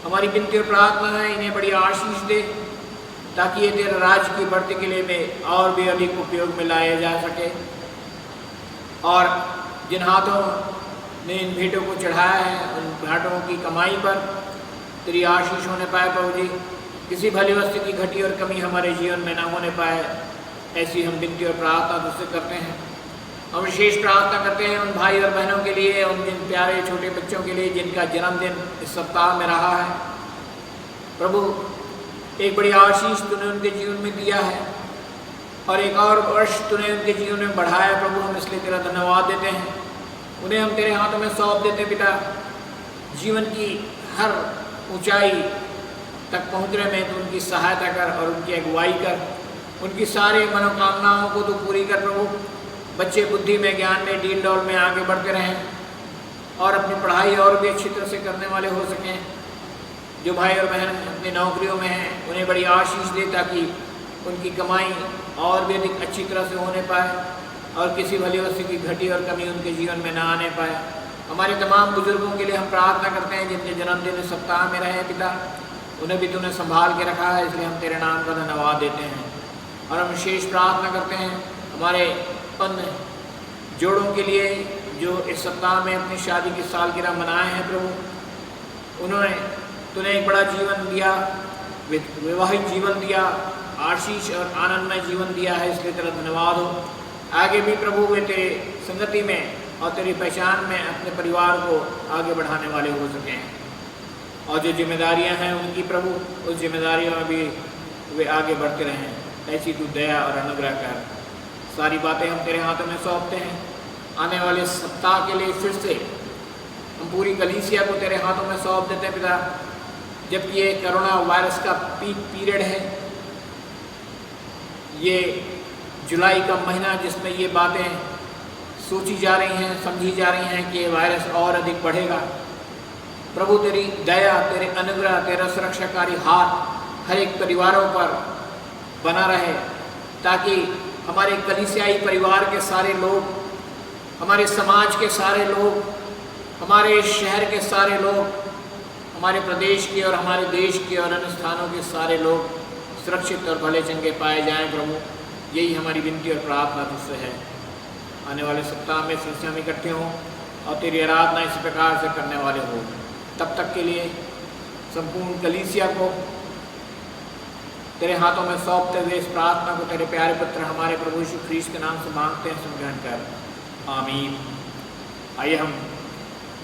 हमारी विनती और प्रार्थना है, इन्हें बड़ी आशीष दे ताकि ये तेरे राज्य की बढ़ती के लिए में और भी अधिक उपयोग में लाया जा सके। और जिन हाथों ने इन भेंटों को चढ़ाया है, उन हाथों की कमाई पर तेरी आशीष होने पाए प्रभु जी। किसी भली वस्तु की घटी और कमी हमारे जीवन में न होने पाए, ऐसी हम विनती और प्रार्थना तुझसे करते हैं। हम विशेष प्रार्थना करते हैं उन भाई और बहनों के लिए, उन जिन प्यारे छोटे बच्चों के लिए जिनका जन्मदिन इस सप्ताह में रहा है। प्रभु, एक बड़ी आशीष तूने उनके जीवन में दिया है और एक और वर्ष तूने उनके जीवन में बढ़ाया प्रभु। हम इसलिए तेरा धन्यवाद देते हैं। उन्हें हम तेरे हाथों में सौंप देते हैं पिता। जीवन की हर ऊंचाई तक पहुँचने में तू उनकी सहायता कर और उनकी अगुवाई कर। उनकी सारी मनोकामनाओं को तू पूरी कर प्रभु। बच्चे बुद्धि में, ज्ञान में, डील डॉल में आगे बढ़ते रहें और अपनी पढ़ाई और भी अच्छी तरह से करने वाले हो सकें। जो भाई और बहन अपनी नौकरियों में हैं, उन्हें बड़ी आशीष दे ताकि उनकी कमाई और भी अधिक अच्छी तरह से होने पाए और किसी भली वस्तु की घटी और कमी उनके जीवन में ना आने पाए। हमारे तमाम बुजुर्गों के लिए हम प्रार्थना करते हैं जिनके जन्मदिन इस सप्ताह में रहे पिता। उन्हें भी तूने संभाल के रखा है, इसलिए हम तेरे नाम का धन्यवाद देते हैं। और हम विशेष प्रार्थना करते हैं हमारे उन जोड़ों के लिए जो इस सप्ताह में अपनी शादी की सालगिरह मनाए हैं प्रभु। उन्होंने तूने एक बड़ा जीवन दिया, वैवाहिक जीवन दिया, आशीष और आनंदमय जीवन दिया है, इसलिए तेरा धन्यवाद हो। आगे भी प्रभु वे तेरे संगति में और तेरी पहचान में अपने परिवार को आगे बढ़ाने वाले हो सकें। और जो जिम्मेदारियां हैं उनकी प्रभु, उस जिम्मेदारियों में भी वे आगे बढ़ते रहें। ऐसी तू दया और अनुग्रह कर। सारी बातें हम तेरे हाथों में सौंपते हैं। आने वाले सप्ताह के लिए फिर से हम पूरी कलीसिया को तेरे हाथों में सौंप देते हैं पिता। जबकि ये कोरोना वायरस का पीक पीरियड है, ये जुलाई का महीना जिसमें ये बातें सोची जा रही हैं, समझी जा रही हैं कि ये वायरस और अधिक बढ़ेगा। प्रभु तेरी दया, तेरे अनुग्रह, तेरा सुरक्षाकारी हाथ हर एक परिवारों पर बना रहे ताकि हमारे कलीसियाई परिवार के सारे लोग, हमारे समाज के सारे लोग, हमारे शहर के सारे लोग, हमारे प्रदेश के और हमारे देश के और अन्य स्थानों के सारे लोग सुरक्षित और भले चंगे पाए जाएं प्रभु। यही हमारी विनती और प्रार्थना तुझसे है। आने वाले सप्ताह में संस्था में इकट्ठे हों और तेरी आराधना इस प्रकार से करने वाले हो। तब तक के लिए संपूर्ण कलीसिया को तेरे हाथों में सौंपते हुए इस प्रार्थना को तेरे प्यारे पुत्र हमारे प्रभु यीशु ख्रीस्त के नाम से मांगते हैं, सुन कर आमीन। आइए हम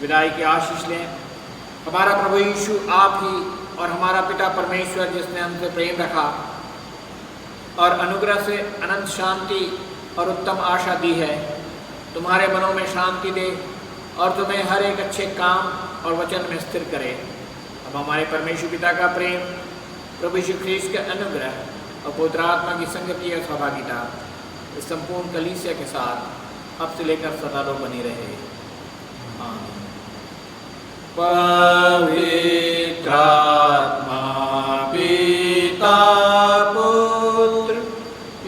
विदाई की आशीष लें। हमारा प्रभु यीशु आप ही और हमारा पिता परमेश्वर जिसने हमसे प्रेम रखा और अनुग्रह से अनंत शांति और उत्तम आशा दी है, तुम्हारे मनों में शांति दे और तुम्हें हर एक अच्छे काम और वचन में स्थिर करे। अब हमारे परमेश्वर पिता का प्रेम, प्रभु यीशु ख्रीस्त का अनुग्रह और पवित्र आत्मा की संगति और सहभागिता इस संपूर्ण कलीसिया के साथ अब से लेकर सदा दो बनी रहे। आमीन। पवित्र आत्मा पिता पुत्र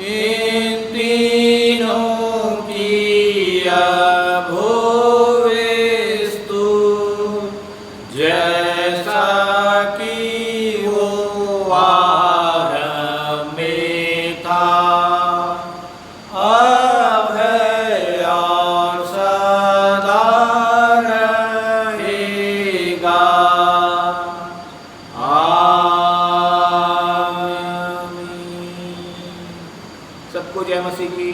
इन तीनों की अभोवे स्तुति, जैसा कि वो आरंभ में था, अब है और सदा रहेगा। आमीन। सबको जय मसीह की।